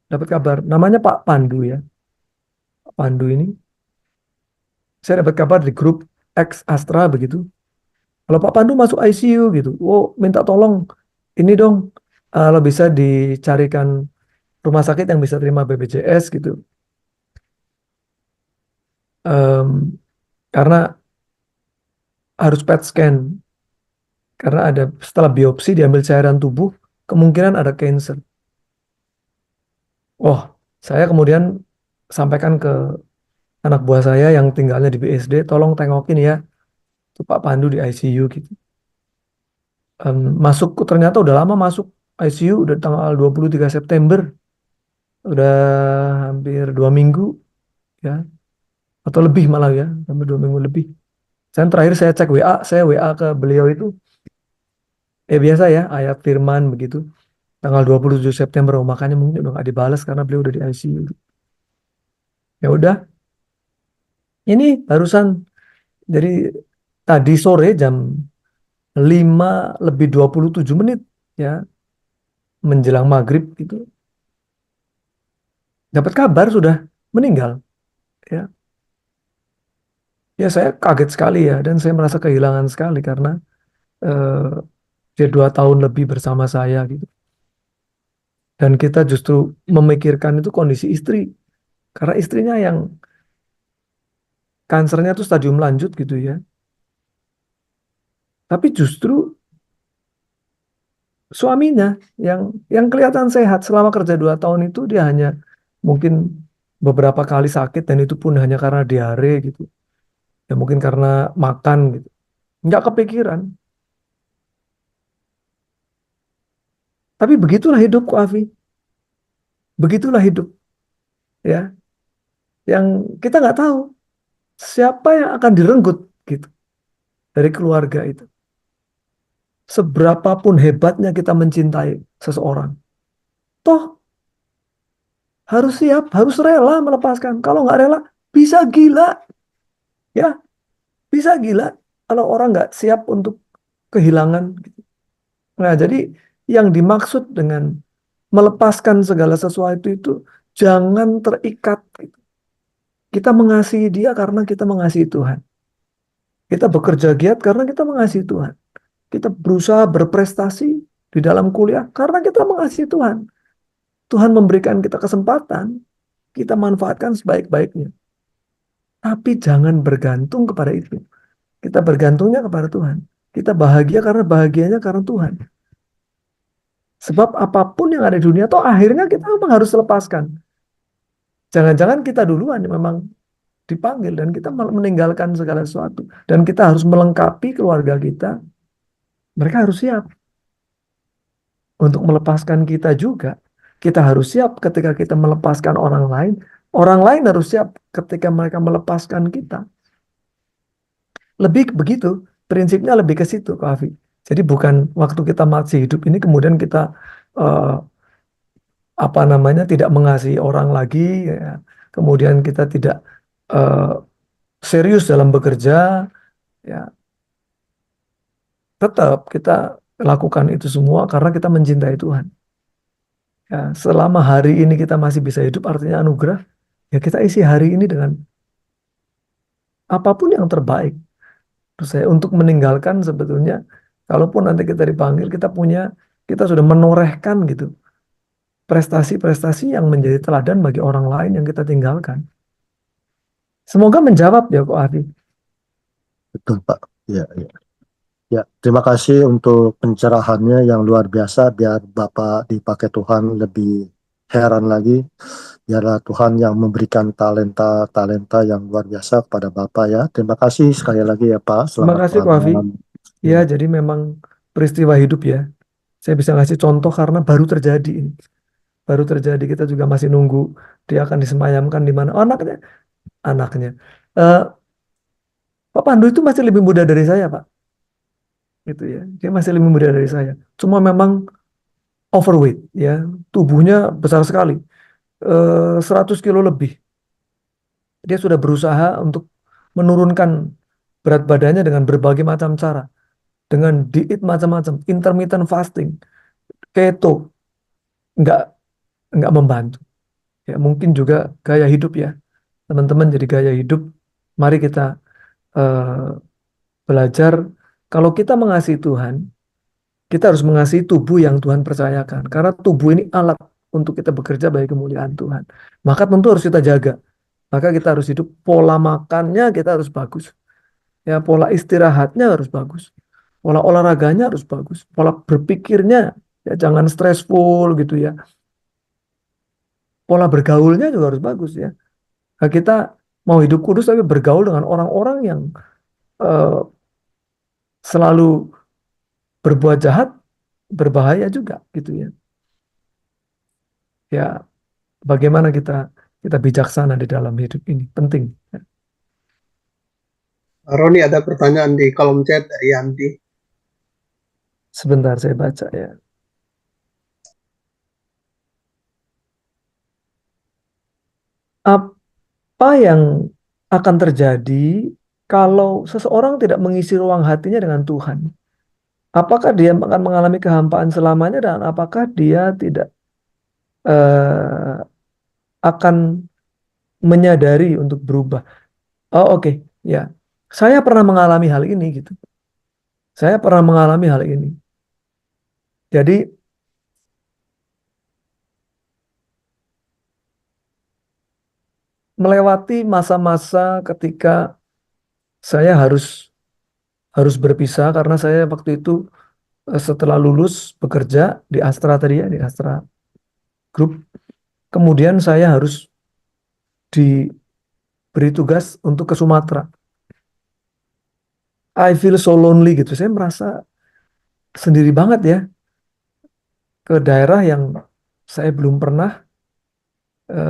[SPEAKER 1] dapat kabar. Namanya Pak Pandu ya. Pak Pandu ini, saya dapat kabar di grup X Astra begitu. Kalau Pak Pandu masuk ICU gitu, oh minta tolong ini dong, kalau bisa dicarikan rumah sakit yang bisa terima BPJS gitu. Em, karena harus PET scan, karena ada setelah biopsi diambil cairan tubuh, kemungkinan ada cancer. Oh, saya kemudian sampaikan ke anak buah saya yang tinggalnya di BSD, tolong tengokin ya, tuh Pak Pandu di ICU gitu. Masuk, ternyata udah lama masuk ICU, udah tanggal 23 September, udah hampir 2 minggu ya, atau lebih malah ya, hampir 2 minggu lebih. Saya terakhir saya cek WA, saya WA ke beliau itu, biasa ya, ayat firman begitu, tanggal 27 September, oh, makanya mungkin udah nggak dibalas karena beliau udah di ICU. Ya udah, ini barusan, jadi tadi sore jam 5:27 ya, menjelang maghrib itu, dapat kabar sudah meninggal ya. Ya saya kaget sekali ya, dan saya merasa kehilangan sekali karena eh, dia 2 tahun lebih bersama saya gitu. Dan kita justru memikirkan itu kondisi istri, karena istrinya yang kansernya itu stadium lanjut gitu ya. Tapi justru suaminya yang kelihatan sehat selama kerja 2 tahun itu, dia hanya mungkin beberapa kali sakit, dan itu pun hanya karena diare gitu. Ya mungkin karena makan gitu. Nggak kepikiran. Tapi begitulah hidupku, Afi. Begitulah hidup ya. Yang kita nggak tahu siapa yang akan direnggut gitu dari keluarga itu. Seberapapun hebatnya kita mencintai seseorang, toh harus siap, harus rela melepaskan. Kalau nggak rela, bisa gila, ya, bisa gila kalau orang nggak siap untuk kehilangan. Nah, jadi yang dimaksud dengan melepaskan segala sesuatu itu jangan terikat. Kita mengasihi dia karena kita mengasihi Tuhan. Kita bekerja giat karena kita mengasihi Tuhan. Kita berusaha berprestasi di dalam kuliah karena kita mengasihi Tuhan. Tuhan memberikan kita kesempatan, kita manfaatkan sebaik-baiknya. Tapi jangan bergantung kepada itu. Kita bergantungnya kepada Tuhan. Kita bahagia karena bahagianya karena Tuhan. Sebab apapun yang ada di dunia, toh akhirnya kita memang harus lepaskan. Jangan-jangan kita duluan yang memang dipanggil dan kita meninggalkan segala sesuatu. Dan kita harus melengkapi keluarga kita. Mereka harus siap untuk melepaskan kita juga. Kita harus siap ketika kita melepaskan orang lain. Orang lain harus siap ketika mereka melepaskan kita. Lebih begitu, prinsipnya lebih ke situ, Kak Afi. Jadi bukan waktu kita masih hidup ini kemudian kita eh, tidak mengasihi orang lagi, ya. Kemudian kita tidak eh, serius dalam bekerja, ya. Tetap kita lakukan itu semua karena kita mencintai Tuhan. Ya, selama hari ini kita masih bisa hidup, artinya anugerah. Ya kita isi hari ini dengan apapun yang terbaik. Terus saya untuk meninggalkan sebetulnya, kalaupun nanti kita dipanggil, kita sudah menorehkan gitu prestasi-prestasi yang menjadi teladan bagi orang lain yang kita tinggalkan. Semoga menjawab ya kok Adi.
[SPEAKER 3] Betul, Pak. Ya, ya. Ya, terima kasih untuk pencerahannya yang luar biasa. Biar Bapak dipakai Tuhan lebih heran lagi. Biarlah Tuhan yang memberikan talenta-talenta yang luar biasa kepada Bapak ya. Terima kasih sekali lagi ya Pak.
[SPEAKER 1] Terima
[SPEAKER 3] Selamat
[SPEAKER 1] kasih kok Afi.
[SPEAKER 3] malam.
[SPEAKER 1] Ya,
[SPEAKER 3] Ya,
[SPEAKER 1] jadi memang peristiwa hidup ya. Saya bisa ngasih contoh karena baru terjadi ini. Baru terjadi, kita juga masih nunggu dia akan disemayamkan di mana. Oh, anaknya. Eh, Pak Pandu itu masih lebih muda dari saya, Pak. Gitu ya. Dia masih lebih muda dari saya. Cuma memang overweight ya. Tubuhnya besar sekali. 100 kilo lebih. Dia sudah berusaha untuk menurunkan berat badannya dengan berbagai macam cara. Dengan diet macam-macam, intermittent fasting, keto, nggak nggak membantu. Ya, mungkin juga gaya hidup ya. Teman-teman jadi gaya hidup. Mari kita eh, belajar kalau kita mengasihi Tuhan, kita harus mengasihi tubuh yang Tuhan percayakan. Karena tubuh ini alat untuk kita bekerja bagi kemuliaan Tuhan. Maka tentu harus kita jaga. Maka kita harus hidup, pola makannya kita harus bagus. Ya, pola istirahatnya harus bagus. Pola olahraganya harus bagus. Pola berpikirnya ya jangan stressful gitu ya. Pola bergaulnya juga harus bagus ya. Nah, kita mau hidup kudus tapi bergaul dengan orang-orang yang eh, selalu berbuat jahat, berbahaya juga gitu ya. Ya, bagaimana kita kita bijaksana di dalam hidup ini penting. Ya.
[SPEAKER 2] Roni, ada pertanyaan di kolom chat dari Andi.
[SPEAKER 1] Sebentar saya baca ya. Apa yang akan terjadi kalau seseorang tidak mengisi ruang hatinya dengan Tuhan? Apakah dia akan mengalami kehampaan selamanya dan apakah dia tidak eh, akan menyadari untuk berubah? Oh oke, ya. Saya pernah mengalami hal ini gitu. Saya pernah mengalami hal ini. Jadi melewati masa-masa ketika saya harus berpisah karena saya waktu itu setelah lulus bekerja di Astra tadi ya, di Astra Group. Kemudian saya harus diberi tugas untuk ke Sumatera. I feel so lonely gitu. Saya merasa sendiri banget ya ke daerah yang saya belum pernah.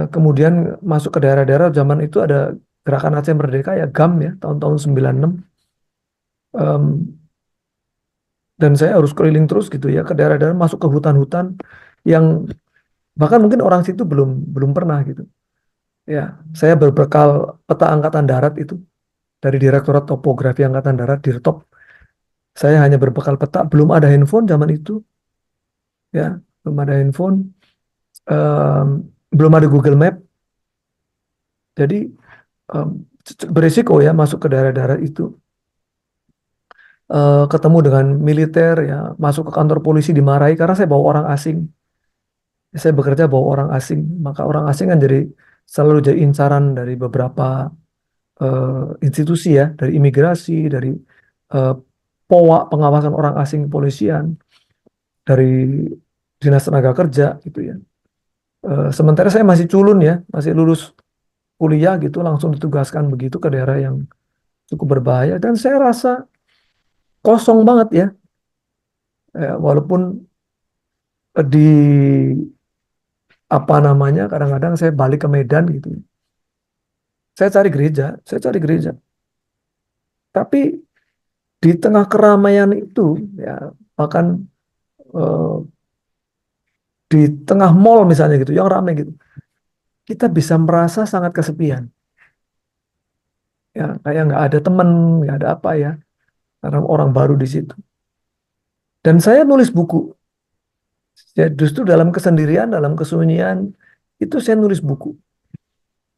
[SPEAKER 1] Kemudian masuk ke daerah-daerah zaman itu ada Gerakan Aceh Merdeka ya GAM ya tahun-tahun 96. Em, dan saya harus keliling terus gitu ya ke daerah-daerah masuk ke hutan-hutan yang bahkan mungkin orang situ belum belum pernah gitu. Ya, saya berbekal peta Angkatan Darat itu dari Direktorat Topografi Angkatan Darat Dirtop. Saya hanya berbekal peta, belum ada handphone zaman itu, ya, belum ada handphone. em, belum ada Google Map, jadi em, berisiko ya masuk ke daerah-daerah itu. Ketemu dengan militer ya, masuk ke kantor polisi dimarahi karena saya bawa orang asing. Saya bekerja bawa orang asing, maka orang asing kan jadi selalu jadi incaran dari beberapa institusi ya, dari imigrasi, dari eh, POA pengawasan orang asing kepolisian, dari dinas tenaga kerja gitu ya. Sementara saya masih culun ya, masih lulus kuliah gitu, langsung ditugaskan begitu ke daerah yang cukup berbahaya dan saya rasa kosong banget ya. Walaupun di apa namanya, kadang-kadang saya balik ke Medan gitu. Saya cari gereja. Tapi di tengah keramaian itu, ya bahkan eh, di tengah mall misalnya gitu, yang ramai gitu, kita bisa merasa sangat kesepian. Ya, kayak nggak ada teman, nggak ada apa ya, karena orang baru di situ. Dan saya nulis buku. Ya, justru dalam kesendirian, dalam kesunyian, itu saya nulis buku.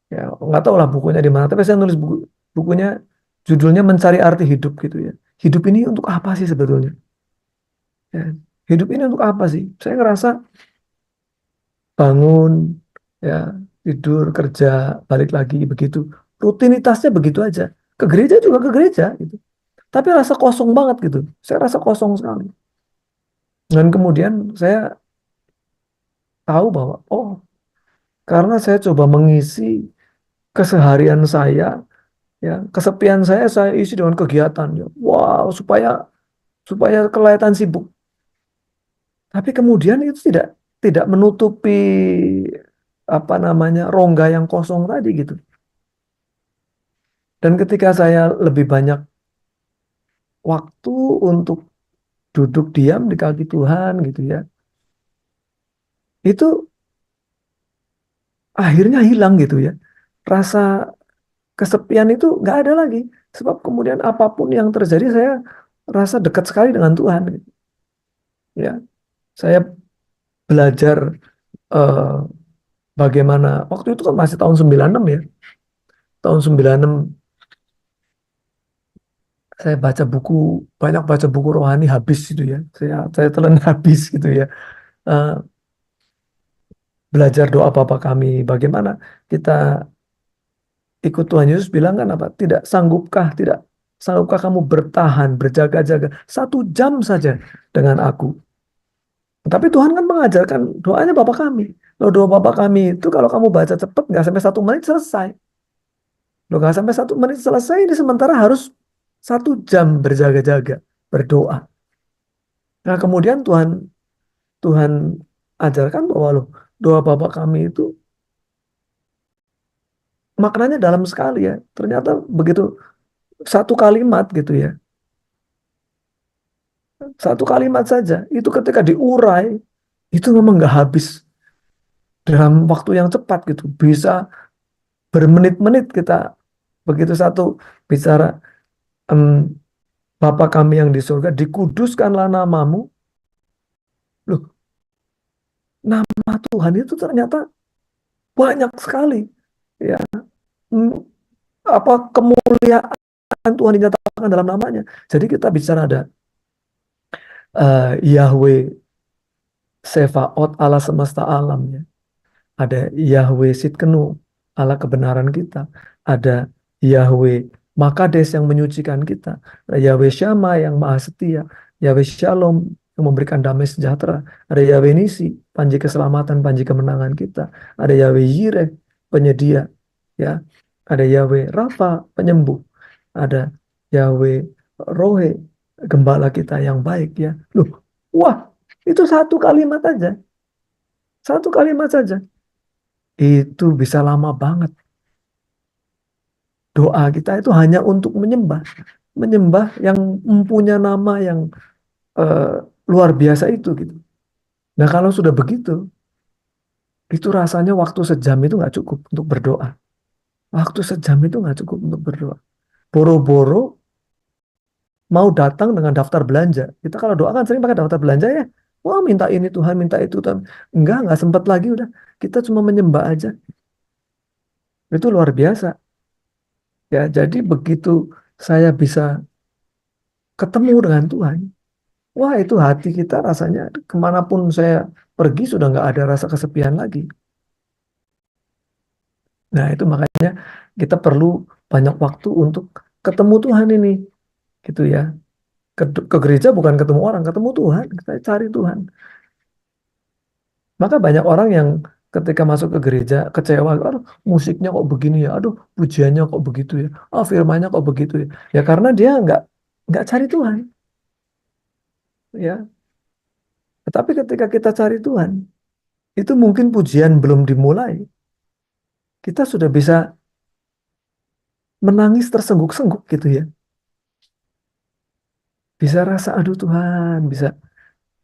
[SPEAKER 1] Ya, nggak tahu lah bukunya di mana, tapi saya nulis buku, bukunya judulnya Mencari Arti Hidup gitu ya. Hidup ini untuk apa sih sebetulnya? Ya, hidup ini untuk apa sih? Saya ngerasa bangun, ya tidur, kerja, balik lagi begitu. Rutinitasnya begitu aja. Ke gereja juga ke gereja gitu. Tapi rasa kosong banget gitu. Saya rasa kosong sekali. Dan kemudian saya tahu bahwa, oh, karena saya coba mengisi keseharian saya, ya kesepian saya isi dengan kegiatan. Ya. Wow, supaya supaya kelihatan sibuk. Tapi kemudian itu tidak menutupi apa namanya rongga yang kosong tadi gitu. Dan ketika saya lebih banyak waktu untuk duduk diam di kaki Tuhan gitu ya, itu akhirnya hilang gitu ya. Rasa kesepian itu nggak ada lagi. Sebab kemudian apapun yang terjadi saya rasa dekat sekali dengan Tuhan gitu. Ya, saya belajar eh, bagaimana waktu itu kan masih tahun 96 ya. Tahun 96 saya baca buku, banyak baca buku rohani habis gitu ya. Saya telan habis gitu ya. Eh, Belajar doa Bapa kami, bagaimana kita ikut Tuhan Yesus bilang kan apa? Tidak sanggupkah kamu bertahan, berjaga-jaga 1 jam saja dengan aku. Tapi Tuhan kan mengajarkan doanya Bapa kami. Loh, doa Bapa kami itu kalau kamu baca cepat nggak sampai 1 menit selesai. Loh, nggak sampai 1 menit selesai ini sementara harus 1 jam berjaga-jaga berdoa. Nah kemudian Tuhan Tuhan ajarkan bahwa loh doa Bapa kami itu maknanya dalam sekali ya. Ternyata begitu satu kalimat gitu ya. Satu kalimat saja. Itu ketika diurai itu memang nggak habis dalam waktu yang cepat gitu. Bisa bermenit-menit kita begitu satu bicara em, Bapa kami yang di surga, dikuduskanlah namamu. Loh, nama Tuhan itu ternyata banyak sekali. Ya, mm, apa kemuliaan Tuhan dinyatakan dalam namanya. Jadi kita bicara ada Yahweh Sefaot Allah semesta alam ya. Ada Yahweh Sitkenu, Allah kebenaran kita. Ada Yahweh Makades yang menyucikan kita. Ada Yahweh Syama yang maha setia. Yahweh Shalom yang memberikan damai sejahtera. Ada Yahweh Nisi, panji keselamatan, panji kemenangan kita. Ada Yahweh Yireh, penyedia. Ya. Ada Yahweh Rafa, penyembuh. Ada Yahweh Rohe, gembala kita yang baik ya. Loh, wah, itu satu kalimat aja. Satu kalimat saja. Itu bisa lama banget. Doa kita itu hanya untuk menyembah. Menyembah yang mempunyai nama yang eh, luar biasa itu gitu. Nah kalau sudah begitu, itu rasanya waktu sejam itu nggak cukup untuk berdoa. Waktu sejam itu nggak cukup untuk berdoa. Boro-boro mau datang dengan daftar belanja. Kita kalau doa kan sering pakai daftar belanja ya. wah minta ini Tuhan, minta itu Tuhan. Nggak sempat lagi udah. Kita cuma menyembah aja. Itu luar biasa. Ya, jadi begitu saya bisa ketemu dengan Tuhan, wah itu hati kita rasanya kemanapun saya pergi sudah nggak ada rasa kesepian lagi. Nah itu makanya kita perlu banyak waktu untuk ketemu Tuhan ini, gitu ya. Ke gereja bukan ketemu orang, ketemu Tuhan, kita cari Tuhan. Maka banyak orang yang ketika masuk ke gereja kecewa, aduh musiknya kok begini ya, aduh pujiannya kok begitu ya, oh firmannya kok begitu ya. Ya karena dia nggak cari Tuhan, ya. Tetapi ketika kita cari Tuhan, itu mungkin pujian belum dimulai, kita sudah bisa menangis tersengguk-sengguk gitu ya. Bisa rasa, aduh Tuhan, bisa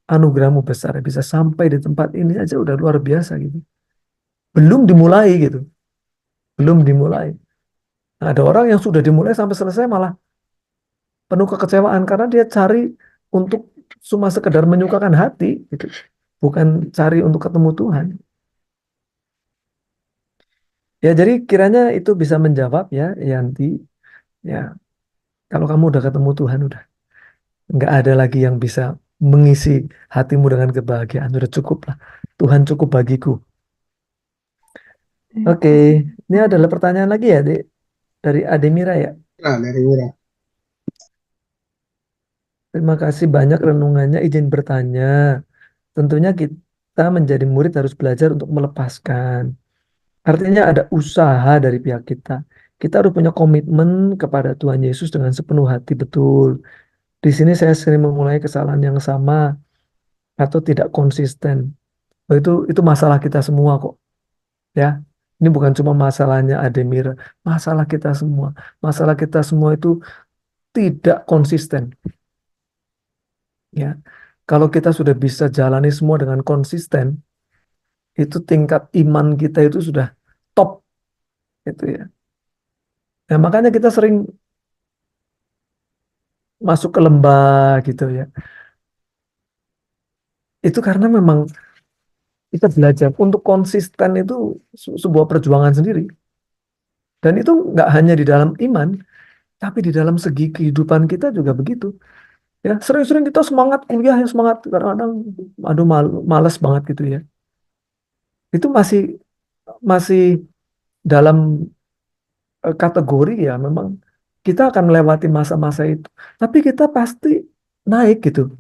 [SPEAKER 1] anugerahmu besar, bisa sampai di tempat ini aja udah luar biasa gitu. Belum dimulai gitu, belum dimulai. Nah, ada orang yang sudah dimulai sampai selesai malah penuh kekecewaan karena dia cari untuk cuma sekedar menyukakan hati gitu. Bukan cari untuk ketemu Tuhan. Ya, jadi kiranya itu bisa menjawab ya, Yanti. Ya, kalau kamu udah ketemu Tuhan, udah nggak ada lagi yang bisa mengisi hatimu dengan kebahagiaan. Udah cukup lah. Tuhan cukup bagiku. Oke, ini adalah pertanyaan lagi ya, Dek, dari Ademira ya.
[SPEAKER 2] Nah, dari Mira.
[SPEAKER 1] Terima kasih banyak renungannya. Izin bertanya. Tentunya kita menjadi murid harus belajar untuk melepaskan. Artinya ada usaha dari pihak kita. Kita harus punya komitmen kepada Tuhan Yesus dengan sepenuh hati betul. Di sini saya sering memulai kesalahan yang sama atau tidak konsisten. Oh, itu masalah kita semua kok, ya. Ini bukan cuma masalahnya Ademir, masalah kita semua. Masalah kita semua itu tidak konsisten, ya. Kalau kita sudah bisa jalani semua dengan konsisten, itu tingkat iman kita itu sudah top, itu ya. Nah, makanya kita sering masuk ke lembah gitu ya. Itu karena memang kita belajar untuk konsisten itu sebuah perjuangan sendiri. Dan itu nggak hanya di dalam iman, tapi di dalam segi kehidupan kita juga begitu. Ya, sering-sering kita semangat kuliah ya semangat, kadang-kadang aduh malas banget gitu ya. Itu masih masih dalam kategori ya memang kita akan melewati masa-masa itu. Tapi kita pasti naik gitu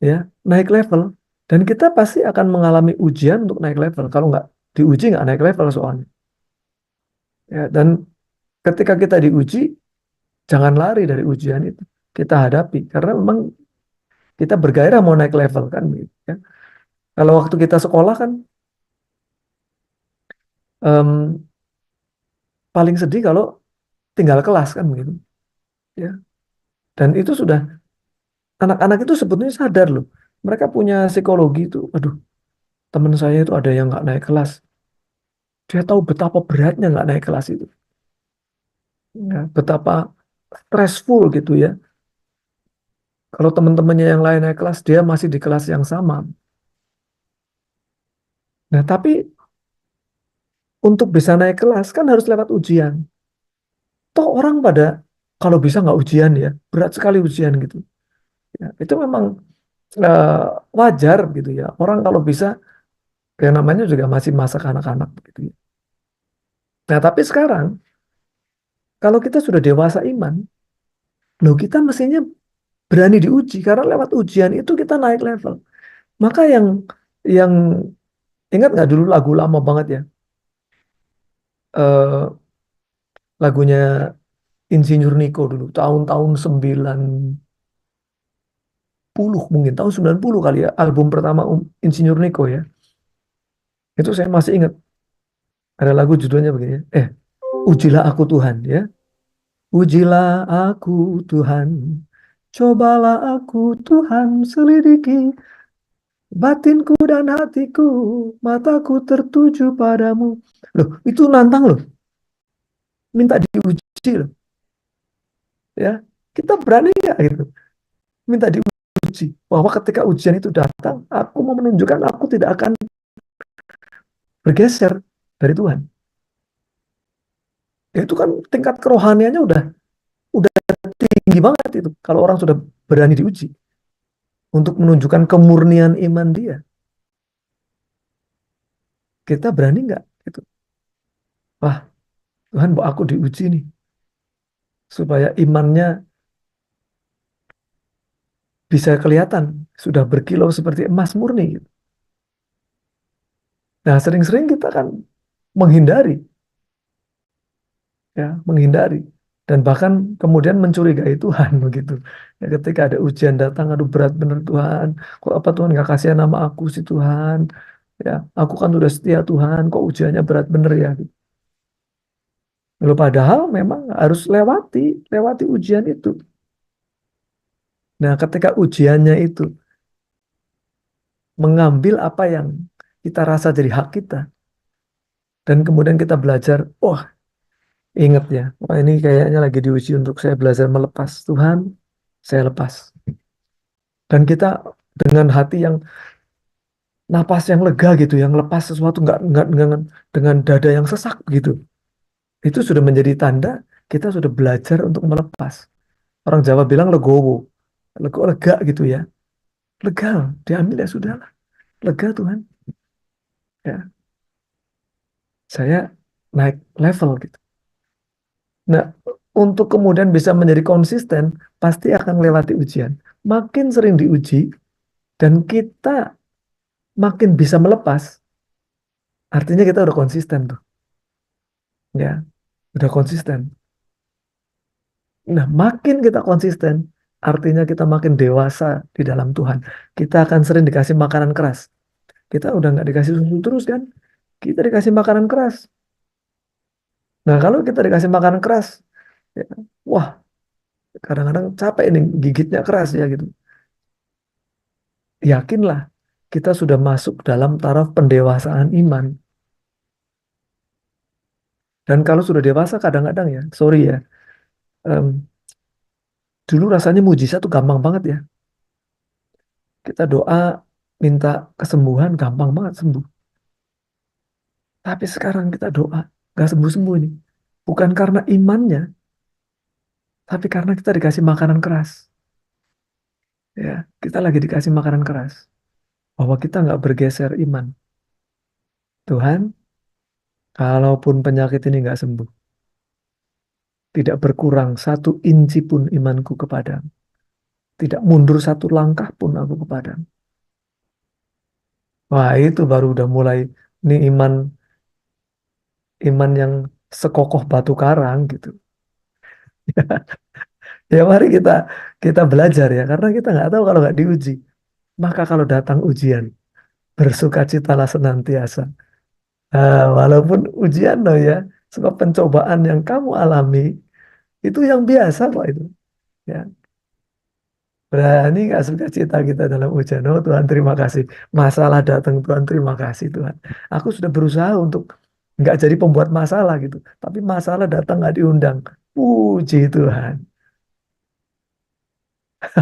[SPEAKER 1] ya, naik level. Dan kita pasti akan mengalami ujian untuk naik level. Kalau nggak diuji nggak naik level soalnya. Ya, dan ketika kita diuji, jangan lari dari ujian itu. Kita hadapi karena memang kita bergairah mau naik level kan gitu, ya. Kalau waktu kita sekolah kan em, paling sedih kalau tinggal kelas kan begitu, ya. Dan itu sudah anak-anak itu sebetulnya sadar loh. Mereka punya psikologi itu. Aduh, teman saya itu ada yang nggak naik kelas. Dia tahu betapa beratnya nggak naik kelas itu. Ya, betapa stressful gitu ya. Kalau teman-temannya yang lain naik kelas, dia masih di kelas yang sama. Nah, tapi untuk bisa naik kelas kan harus lewat ujian. Toh orang pada kalau bisa nggak ujian ya, berat sekali ujian gitu. Ya, itu memang eh, wajar gitu ya. Orang kalau bisa, ya namanya juga masih masa kanak-kanak gitu ya. Nah, tapi sekarang kalau kita sudah dewasa iman, loh kita mestinya berani diuji karena lewat ujian itu kita naik level. Maka yang ingat nggak dulu lagu lama banget ya, eh, lagunya Insinyur Niko dulu tahun-tahun 90 mungkin tahun 90 kali ya album pertama Insinyur Niko ya. Itu saya masih ingat ada lagu judulnya begini. Ujilah aku Tuhan ya. Ujilah aku Tuhan. Cobalah aku Tuhan selidiki batinku dan hatiku, mataku tertuju padamu. Loh, itu nantang loh, minta diuji loh, ya. Kita berani nggak gitu, minta diuji diuji. Bahwa ketika ujian itu datang, aku mau menunjukkan aku tidak akan bergeser dari Tuhan. Itu kan tingkat kerohaniannya udah tinggi banget itu. Kalau orang sudah berani diuji untuk menunjukkan kemurnian iman dia, kita berani nggak? Gitu. Wah, Tuhan, mau aku diuji nih supaya imannya bisa kelihatan sudah berkilau seperti emas murni. Gitu. Nah, sering-sering kita kan menghindari, ya, menghindari dan bahkan kemudian mencurigai Tuhan begitu. Ya, ketika ada ujian datang, aduh berat bener Tuhan, kok apa Tuhan nggak kasih nama aku sih Tuhan? Ya, aku kan udah setia Tuhan, kok ujiannya berat bener ya? Gitu. Lalu padahal memang harus lewati ujian itu. Nah, ketika ujiannya itu mengambil apa yang kita rasa jadi hak kita, dan kemudian kita belajar, oh ingat ya, wah ini kayaknya lagi diuji untuk saya belajar melepas. Tuhan, saya lepas. Dan kita dengan hati yang napas yang lega gitu, yang lepas sesuatu nggak dengan dada yang sesak gitu. Itu sudah menjadi tanda kita sudah belajar untuk melepas. Orang Jawa bilang legowo, lega gitu ya. Lega, diambil ya sudah lah. Lega Tuhan. Ya, saya naik level gitu. Nah, untuk kemudian bisa menjadi konsisten, pasti akan melewati ujian. Makin sering diuji, dan kita makin bisa melepas, artinya kita udah konsisten tuh. Ya, udah konsisten. Nah, makin kita konsisten, artinya kita makin dewasa di dalam Tuhan. Kita akan sering dikasih makanan keras. Kita udah nggak dikasih susu terus kan? Kita dikasih makanan keras. Nah, kalau kita dikasih makanan keras, ya, wah, kadang-kadang capek nih, gigitnya keras ya gitu. Yakinlah, kita sudah masuk dalam taraf pendewasaan iman. Dan kalau sudah dewasa, kadang-kadang ya, sorry ya, em, dulu rasanya mujizat tuh gampang banget ya. Kita doa, minta kesembuhan, gampang banget sembuh. Tapi sekarang kita doa, nggak sembuh-sembuh nih. Bukan karena imannya, tapi karena kita dikasih makanan keras. Ya, kita lagi dikasih makanan keras. Bahwa kita nggak bergeser iman. Tuhan, kalaupun penyakit ini nggak sembuh, tidak berkurang satu inci pun imanku kepadamu. Tidak mundur satu langkah pun aku kepadamu. Wah, itu baru udah mulai nih iman yang sekokoh batu karang gitu. Ya mari kita belajar ya, karena kita nggak tahu kalau nggak diuji. Maka kalau datang ujian, bersukacitalah senantiasa. Walaupun ujian loh ya, sebab pencobaan yang kamu alami itu yang biasa kok itu. Ya, berani nggak sukacita kita dalam ujian. Oh Tuhan terima kasih. Masalah datang Tuhan terima kasih Tuhan. Aku sudah berusaha untuk nggak jadi pembuat masalah gitu. Tapi masalah datang nggak diundang. Puji Tuhan.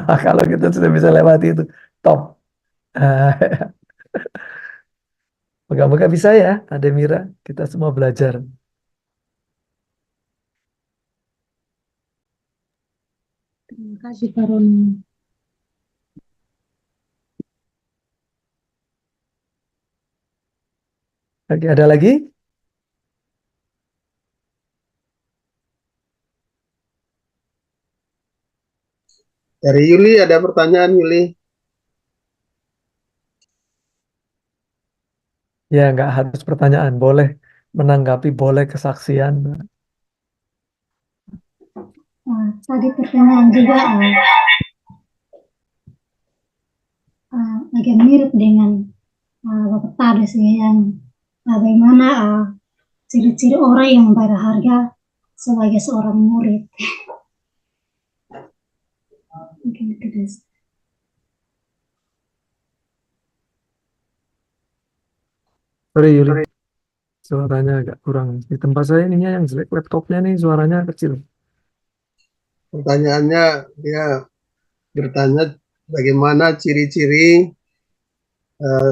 [SPEAKER 1] Kalau kita sudah bisa lewati itu, top. Moga-moga bisa ya, Ade Mira. Kita semua belajar.
[SPEAKER 4] Terima kasih Kak Roni.
[SPEAKER 1] Oke, ada lagi?
[SPEAKER 2] Dari Yuli ada pertanyaan Yuli.
[SPEAKER 1] Ya, nggak harus pertanyaan. Boleh menanggapi, boleh kesaksian.
[SPEAKER 4] Tadi pertanyaan juga agak mirip dengan Bapak tadi sih yang bagaimana ciri-ciri orang yang berharga sebagai seorang murid. Mungkin itu deh.
[SPEAKER 1] Sorry, Yuli. Suaranya agak kurang. Di tempat saya ininya yang jelek, laptopnya nih suaranya kecil.
[SPEAKER 2] Pertanyaannya dia bertanya bagaimana ciri-ciri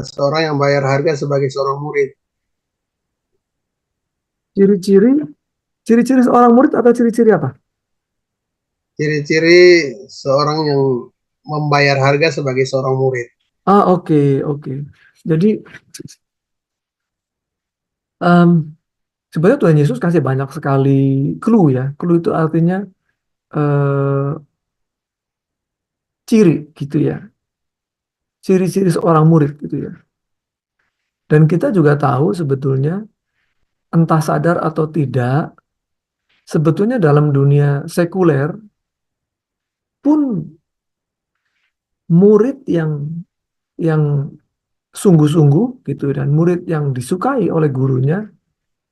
[SPEAKER 2] seorang yang bayar harga sebagai seorang murid.
[SPEAKER 1] Ciri-ciri, ciri-ciri seorang murid atau ciri-ciri apa?
[SPEAKER 2] Ciri-ciri seorang yang membayar harga sebagai seorang murid.
[SPEAKER 1] Ah, oke, oke. Jadi em, sebenarnya Tuhan Yesus kasih banyak sekali clue ya. Clue itu artinya eh, ciri gitu ya. Ciri-ciri seorang murid gitu ya. Dan kita juga tahu sebetulnya entah sadar atau tidak, sebetulnya dalam dunia sekuler pun murid yang sungguh-sungguh gitu dan murid yang disukai oleh gurunya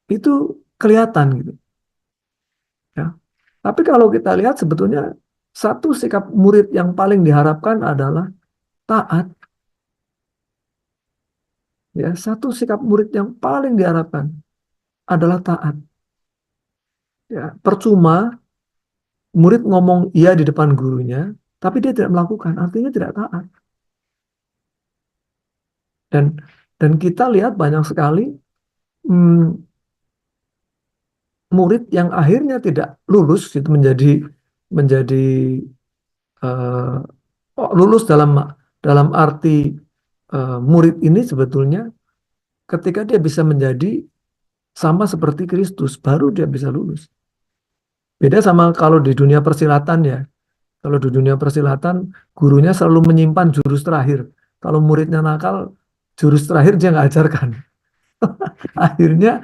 [SPEAKER 1] itu kelihatan gitu ya. Tapi kalau kita lihat sebetulnya satu sikap murid yang paling diharapkan adalah taat ya. Satu sikap murid yang paling diharapkan adalah taat ya. Percuma murid ngomong iya di depan gurunya tapi dia tidak melakukan, artinya tidak taat. Dan dan kita lihat banyak sekali hmm, murid yang akhirnya tidak lulus itu menjadi lulus dalam dalam arti murid ini sebetulnya ketika dia bisa menjadi sama seperti Kristus baru dia bisa lulus. Beda sama kalau di dunia persilatan ya. Kalau di dunia persilatan gurunya selalu menyimpan jurus terakhir. Kalau muridnya nakal, jurus terakhir dia nggak ajarkan. Akhirnya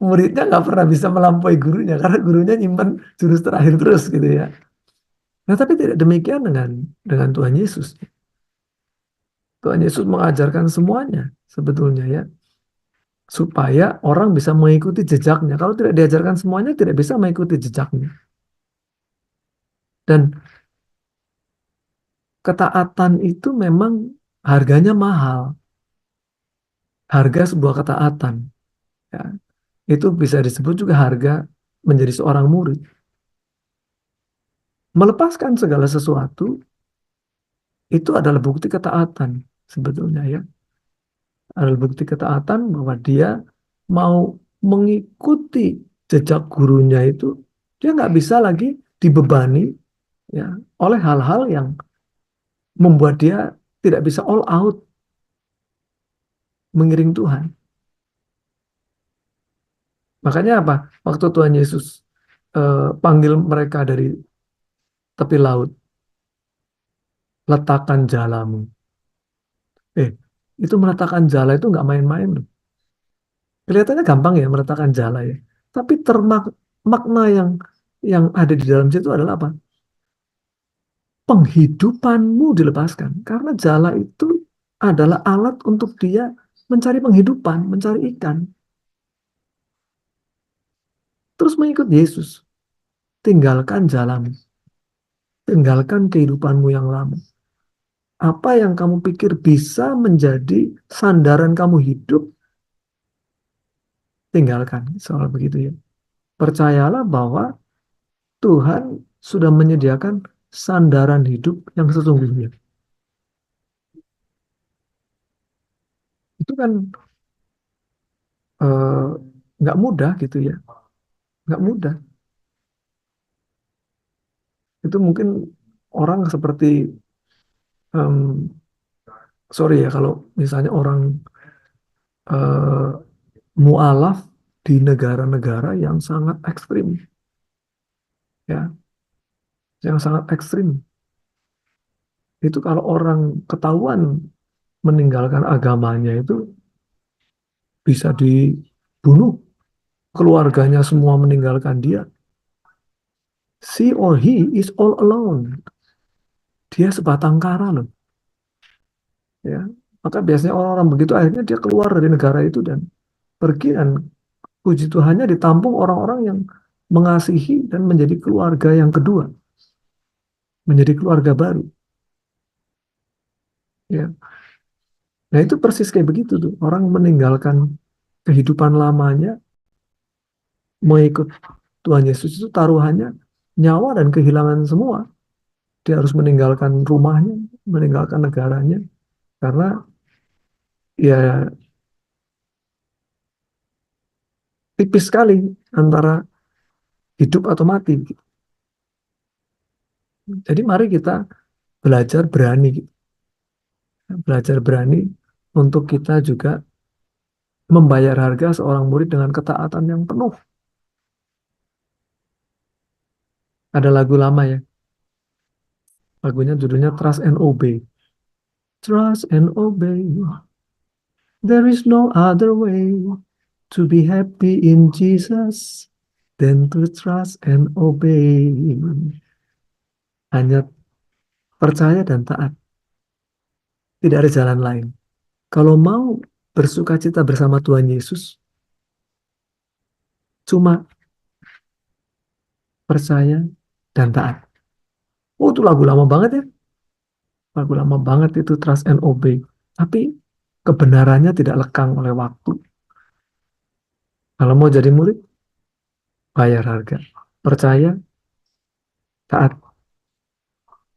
[SPEAKER 1] muridnya nggak pernah bisa melampaui gurunya karena gurunya nyimpan jurus terakhir terus gitu ya. Nah, tapi tidak demikian dengan Tuhan Yesus. Tuhan Yesus mengajarkan semuanya sebetulnya ya, supaya orang bisa mengikuti jejaknya. Kalau tidak diajarkan semuanya, tidak bisa mengikuti jejaknya. Dan ketaatan itu memang harganya mahal. Harga sebuah ketaatan. Ya. Itu bisa disebut juga harga menjadi seorang murid. Melepaskan segala sesuatu itu adalah bukti ketaatan sebetulnya ya. Adalah bukti ketaatan bahwa dia mau mengikuti jejak gurunya itu, dia nggak bisa lagi dibebani ya oleh hal-hal yang membuat dia tidak bisa all out mengiring Tuhan. Makanya apa? Waktu Tuhan Yesus panggil mereka dari tepi laut, letakkan jalamu. Eh, itu meletakkan jala itu nggak main-main loh. Kelihatannya gampang ya meletakkan jala ya. Tapi makna yang ada di dalam situ adalah apa? Penghidupanmu dilepaskan. Karena jala itu adalah alat untuk dia mencari penghidupan, mencari ikan. Terus mengikut Yesus. Tinggalkan jalamu. Tinggalkan kehidupanmu yang lama. Apa yang kamu pikir bisa menjadi sandaran kamu hidup, tinggalkan. Soal begitu ya. Percayalah bahwa Tuhan sudah menyediakan sandaran hidup yang sesungguhnya. Itu kan eh, nggak mudah gitu ya. Nggak mudah. Itu mungkin orang seperti em, sorry ya kalau misalnya orang eh, mualaf di negara-negara yang sangat ekstrim ya, yang sangat ekstrim. Itu kalau orang ketahuan meninggalkan agamanya itu bisa dibunuh, keluarganya semua meninggalkan dia. She or he is all alone. Dia sebatang kara loh. Ya. Maka biasanya orang-orang begitu akhirnya dia keluar dari negara itu dan pergi dan puji Tuhannya ditampung orang-orang yang mengasihi dan menjadi keluarga yang kedua, menjadi keluarga baru. Ya. Nah itu persis kayak begitu tuh. Orang meninggalkan kehidupan lamanya, mengikut Tuhan Yesus itu taruhannya nyawa dan kehilangan semua. dia harus meninggalkan rumahnya, meninggalkan negaranya, karena ya tipis sekali antara hidup atau mati. Jadi mari kita belajar berani, gitu. Belajar berani untuk kita juga membayar harga seorang murid dengan ketaatan yang penuh. Ada lagu lama ya, lagunya judulnya Trust and Obey. Trust and obey. There is no other way to be happy in Jesus than to trust and obey. Hanya percaya dan taat. Tidak ada jalan lain. Kalau mau bersuka cita bersama Tuhan Yesus, cuma percaya dan taat. Oh, itu lagu lama banget ya. Lagu lama banget itu Trust and Obey. Tapi kebenarannya tidak lekang oleh waktu. Kalau mau jadi murid, bayar harga. Percaya, taat.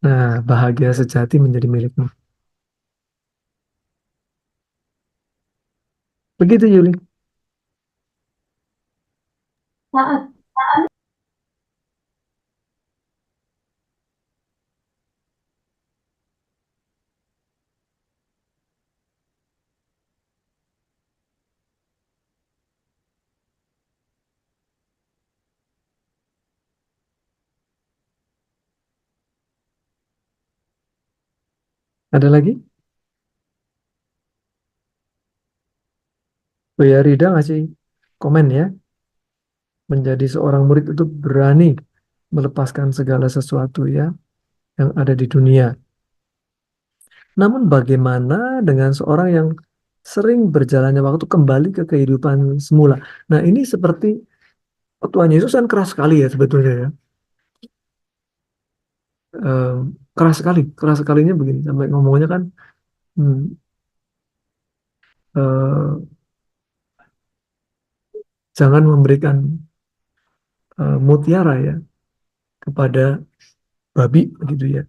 [SPEAKER 1] Nah, bahagia sejati menjadi milikmu. Begitu, Yuli.
[SPEAKER 4] Taat.
[SPEAKER 1] Ada lagi? Oh ya, Rida ngasih komen ya. Menjadi seorang murid itu berani melepaskan segala sesuatu ya yang ada di dunia. Namun bagaimana dengan seorang yang sering berjalannya waktu kembali ke kehidupan semula? Nah, ini seperti Tuhan Yesus kan keras sekali ya sebetulnya ya. Eh, keras sekalinya begini sampai ngomongnya kan hmm, eh, jangan memberikan mutiara ya kepada babi begitu ya.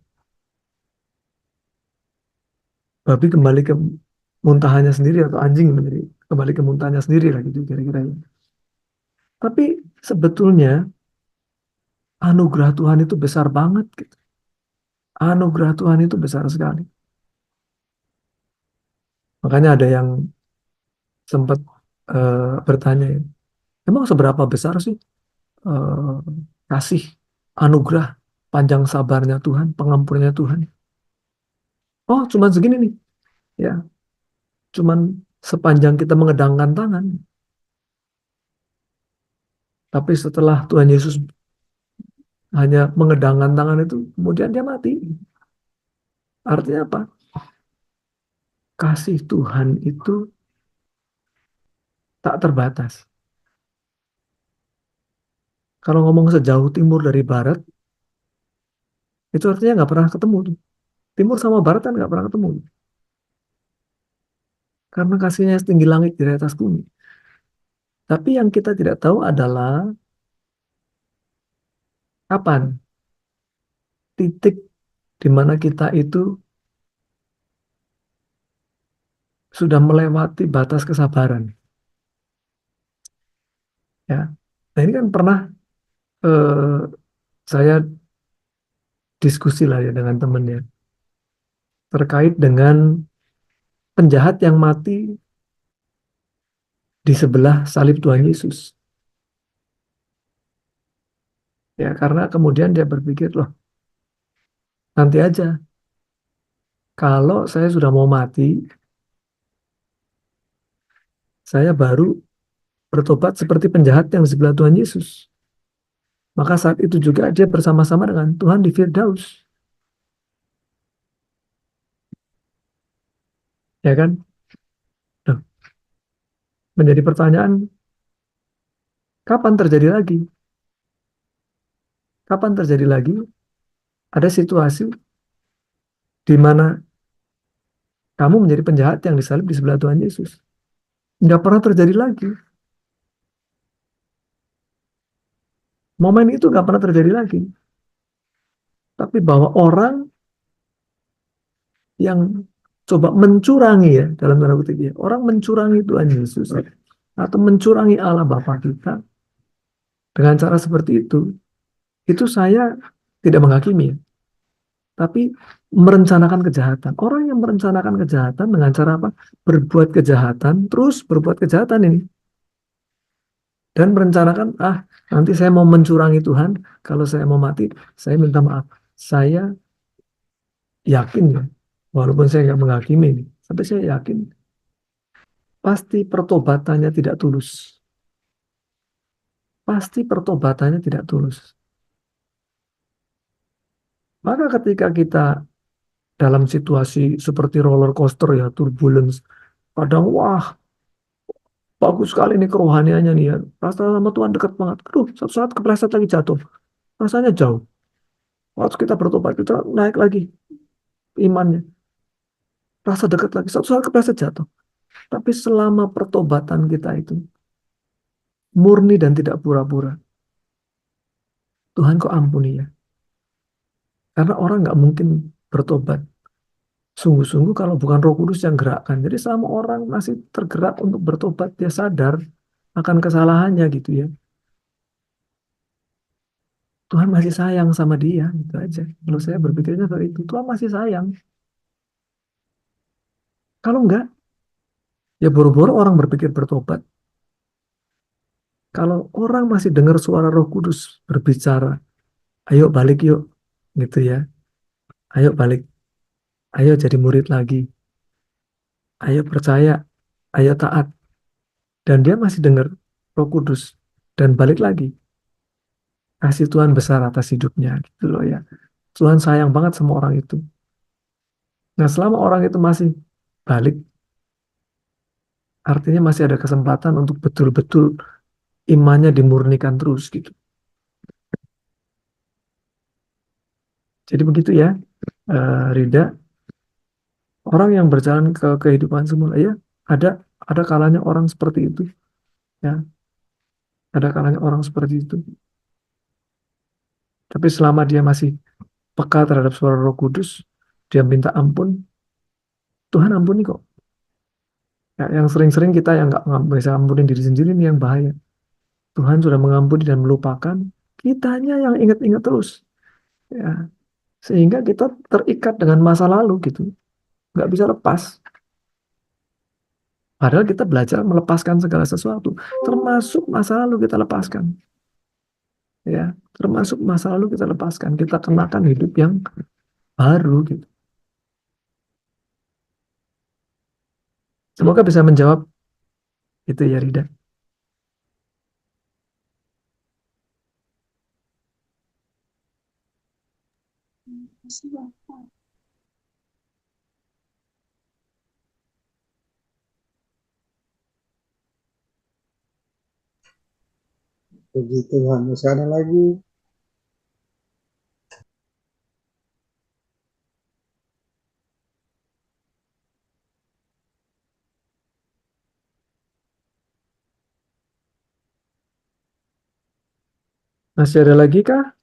[SPEAKER 1] Babi kembali ke muntahannya sendiri atau anjing menjadi kembali ke muntahnya sendiri lah gitu kira-kira ya. Tapi sebetulnya anugerah Tuhan itu besar banget gitu. Anugerah Tuhan itu besar sekali. Makanya ada yang sempat bertanya ya, emang seberapa besar sih eh, kasih anugerah panjang sabarnya Tuhan, pengampunannya Tuhan? Oh, cuman segini nih. Ya, cuman sepanjang kita mengedangkan tangan. Tapi setelah Tuhan Yesus hanya mengedangkan tangan itu, kemudian dia mati. Artinya apa? Kasih Tuhan itu tak terbatas. Kalau ngomong sejauh timur dari barat, itu artinya nggak pernah ketemu tuh. Timur sama barat kan nggak pernah ketemu. Karena kasihnya setinggi langit di atas bumi. Tapi yang kita tidak tahu adalah kapan titik di mana kita itu sudah melewati batas kesabaran. Ya, nah ini kan pernah eh, saya diskusi lah ya dengan temennya terkait dengan penjahat yang mati di sebelah salib Tuhan Yesus. Ya, karena kemudian dia berpikir, loh, nanti aja kalau saya sudah mau mati, saya baru bertobat seperti penjahat yang di sebelah Tuhan Yesus. Maka saat itu juga dia bersama-sama dengan Tuhan di Firdaus. Ya kan? Loh, menjadi pertanyaan, kapan terjadi lagi? Kapan terjadi lagi? Ada situasi di mana kamu menjadi penjahat yang disalib di sebelah Tuhan Yesus. Nggak pernah terjadi lagi. Momen itu nggak pernah terjadi lagi. Tapi bahwa orang yang coba mencurangi ya, dalam tanda kutip ya, orang mencurangi Tuhan Yesus atau mencurangi Allah Bapa kita dengan cara seperti itu saya tidak menghakimi ya, tapi merencanakan kejahatan. Orang yang merencanakan kejahatan dengan cara apa? Berbuat kejahatan, terus berbuat kejahatan ini. Dan merencanakan, nanti saya mau mencurangi Tuhan, kalau saya mau mati, saya minta maaf. Saya yakin ya, walaupun saya nggak menghakimi ini, tapi saya yakin pasti pertobatannya tidak tulus. Pasti pertobatannya tidak tulus. Maka ketika kita dalam situasi seperti roller coaster ya, turbulence, kadang wah bagus sekali nih kerohaniannya nih ya, rasa sama Tuhan dekat banget. Aduh, satu saat kepleset lagi jatuh, rasanya jauh. Waktu kita bertobat kita naik lagi imannya, rasa dekat lagi. Satu saat kepleset jatuh. Tapi selama pertobatan kita itu murni dan tidak pura-pura, Tuhan kok ampuni ya. Karena orang nggak mungkin bertobat sungguh-sungguh kalau bukan Roh Kudus yang gerakkan. Jadi selama orang masih tergerak untuk bertobat, dia sadar akan kesalahannya gitu ya. Tuhan masih sayang sama dia, gitu aja. Kalau saya berpikirnya seperti itu, Tuhan masih sayang. Kalau enggak, ya boro-boro orang berpikir bertobat. Kalau orang masih dengar suara Roh Kudus berbicara, ayo balik yuk, gitu ya. Ayo balik, ayo jadi murid lagi, ayo percaya, ayo taat. Dan dia masih dengar Roh Kudus dan balik lagi. Kasih Tuhan besar atas hidupnya, gitu loh ya. Tuhan sayang banget sama orang itu. Nah, selama orang itu masih balik, artinya masih ada kesempatan untuk betul-betul imannya dimurnikan terus gitu. Jadi begitu ya, Rida. Orang yang berjalan ke kehidupan semula ya, ada kalanya orang seperti itu, ya, ada kalanya orang seperti itu. Tapi selama dia masih peka terhadap suara Roh Kudus, dia minta ampun, Tuhan ampuni kok. Ya, yang sering-sering kita yang nggak bisa ampunin diri sendiri ini yang bahaya. Tuhan sudah mengampuni dan melupakan, kitanya yang ingat-ingat terus. Ya, sehingga kita terikat dengan masa lalu gitu, nggak bisa lepas. Padahal kita belajar melepaskan segala sesuatu, termasuk masa lalu kita lepaskan. Ya, termasuk masa lalu kita lepaskan. Kita kenakan hidup yang baru gitu. Semoga bisa menjawab itu ya Rida.
[SPEAKER 2] Begitu Tuhan, masih ada lagi.
[SPEAKER 1] Masih ada lagi kah?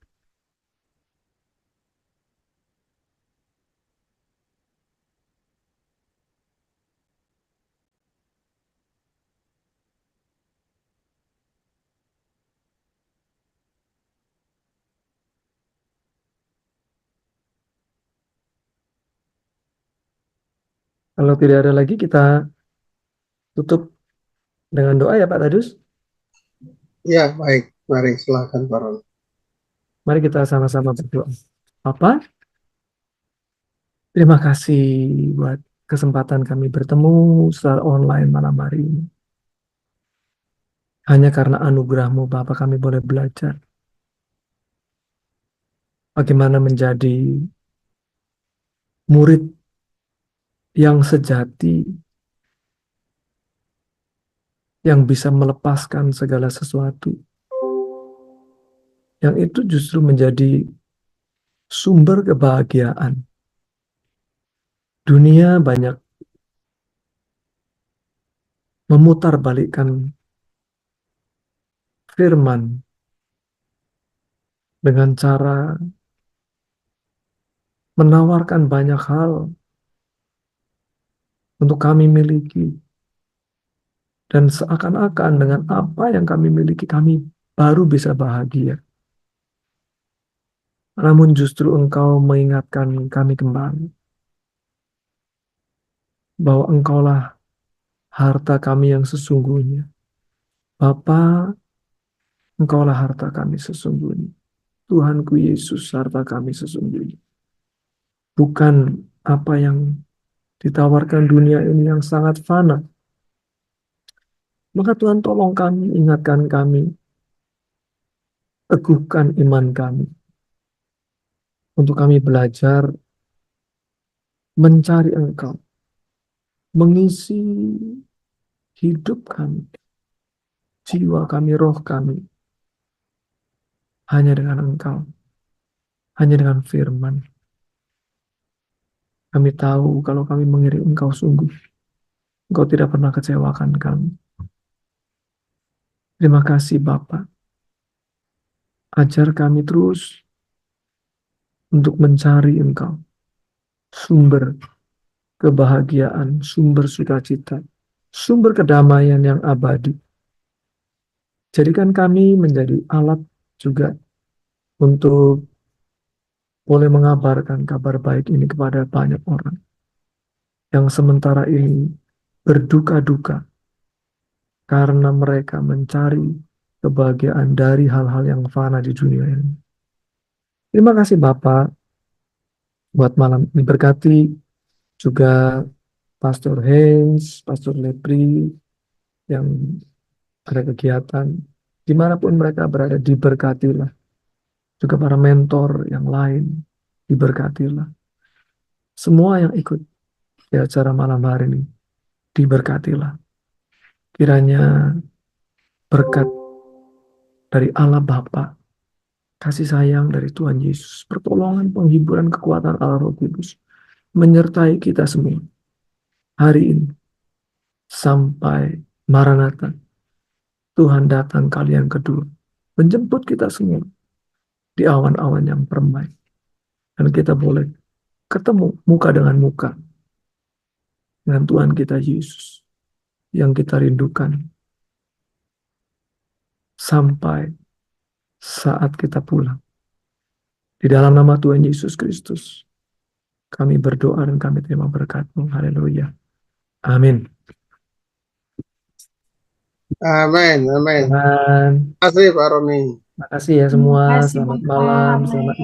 [SPEAKER 1] Kalau tidak ada lagi kita tutup dengan doa ya Pak Tadus.
[SPEAKER 2] Ya, baik. Mari silakan Pak Ron.
[SPEAKER 1] Mari kita sama-sama berdoa. Apa? Terima kasih buat kesempatan kami bertemu secara online malam hari ini. Hanya karena anugerah-Mu Bapa kami boleh belajar bagaimana menjadi murid yang sejati, yang bisa melepaskan segala sesuatu. Yang itu justru menjadi sumber kebahagiaan. Dunia banyak memutarbalikkan firman dengan cara menawarkan banyak hal untuk kami miliki. Dan seakan-akan dengan apa yang kami miliki, kami baru bisa bahagia. Namun justru Engkau mengingatkan kami kembali bahwa Engkaulah harta kami yang sesungguhnya. Bapa, Engkaulah harta kami sesungguhnya. Tuhanku Yesus, harta kami sesungguhnya. Bukan apa yang ditawarkan dunia ini yang sangat fana. Maka Tuhan tolong kami, ingatkan kami, teguhkan iman kami. Untuk kami belajar mencari Engkau, mengisi hidup kami, jiwa kami, roh kami, hanya dengan Engkau, hanya dengan firman. Kami tahu kalau kami mengiring Engkau sungguh, Engkau tidak pernah kecewakan kami. Terima kasih Bapa. Ajar kami terus untuk mencari Engkau, sumber kebahagiaan, sumber sukacita, sumber kedamaian yang abadi. Jadikan kami menjadi alat juga untuk boleh mengabarkan kabar baik ini kepada banyak orang yang sementara ini berduka-duka karena mereka mencari kebahagiaan dari hal-hal yang fana di dunia ini. Terima kasih Bapak buat malam ini. Berkati juga Pastor Haynes, Pastor Lepri yang ada kegiatan dimanapun mereka berada, diberkatilah. Juga para mentor yang lain, diberkatilah. Semua yang ikut di acara malam hari ini, diberkatilah. Kiranya berkat dari Allah Bapa, kasih sayang dari Tuhan Yesus, pertolongan, penghiburan, kekuatan Allah Roh Kudus menyertai kita semua hari ini sampai Maranatha. Tuhan datang kali yang kedua, menjemput kita semua di awan-awan yang permai, dan kita boleh ketemu muka dengan muka dengan Tuhan kita Yesus yang kita rindukan sampai saat kita pulang. Di dalam nama Tuhan Yesus Kristus, kami berdoa dan kami terima berkat-Mu. Haleluya. Amin.
[SPEAKER 2] Amin, amin.
[SPEAKER 1] Dan
[SPEAKER 2] Terima kasih Pak Roni.
[SPEAKER 1] terima kasih ya
[SPEAKER 4] Terima
[SPEAKER 1] semua.
[SPEAKER 4] kasih
[SPEAKER 1] Selamat
[SPEAKER 4] Bapak.
[SPEAKER 1] malam,
[SPEAKER 4] Baik.
[SPEAKER 1] selamat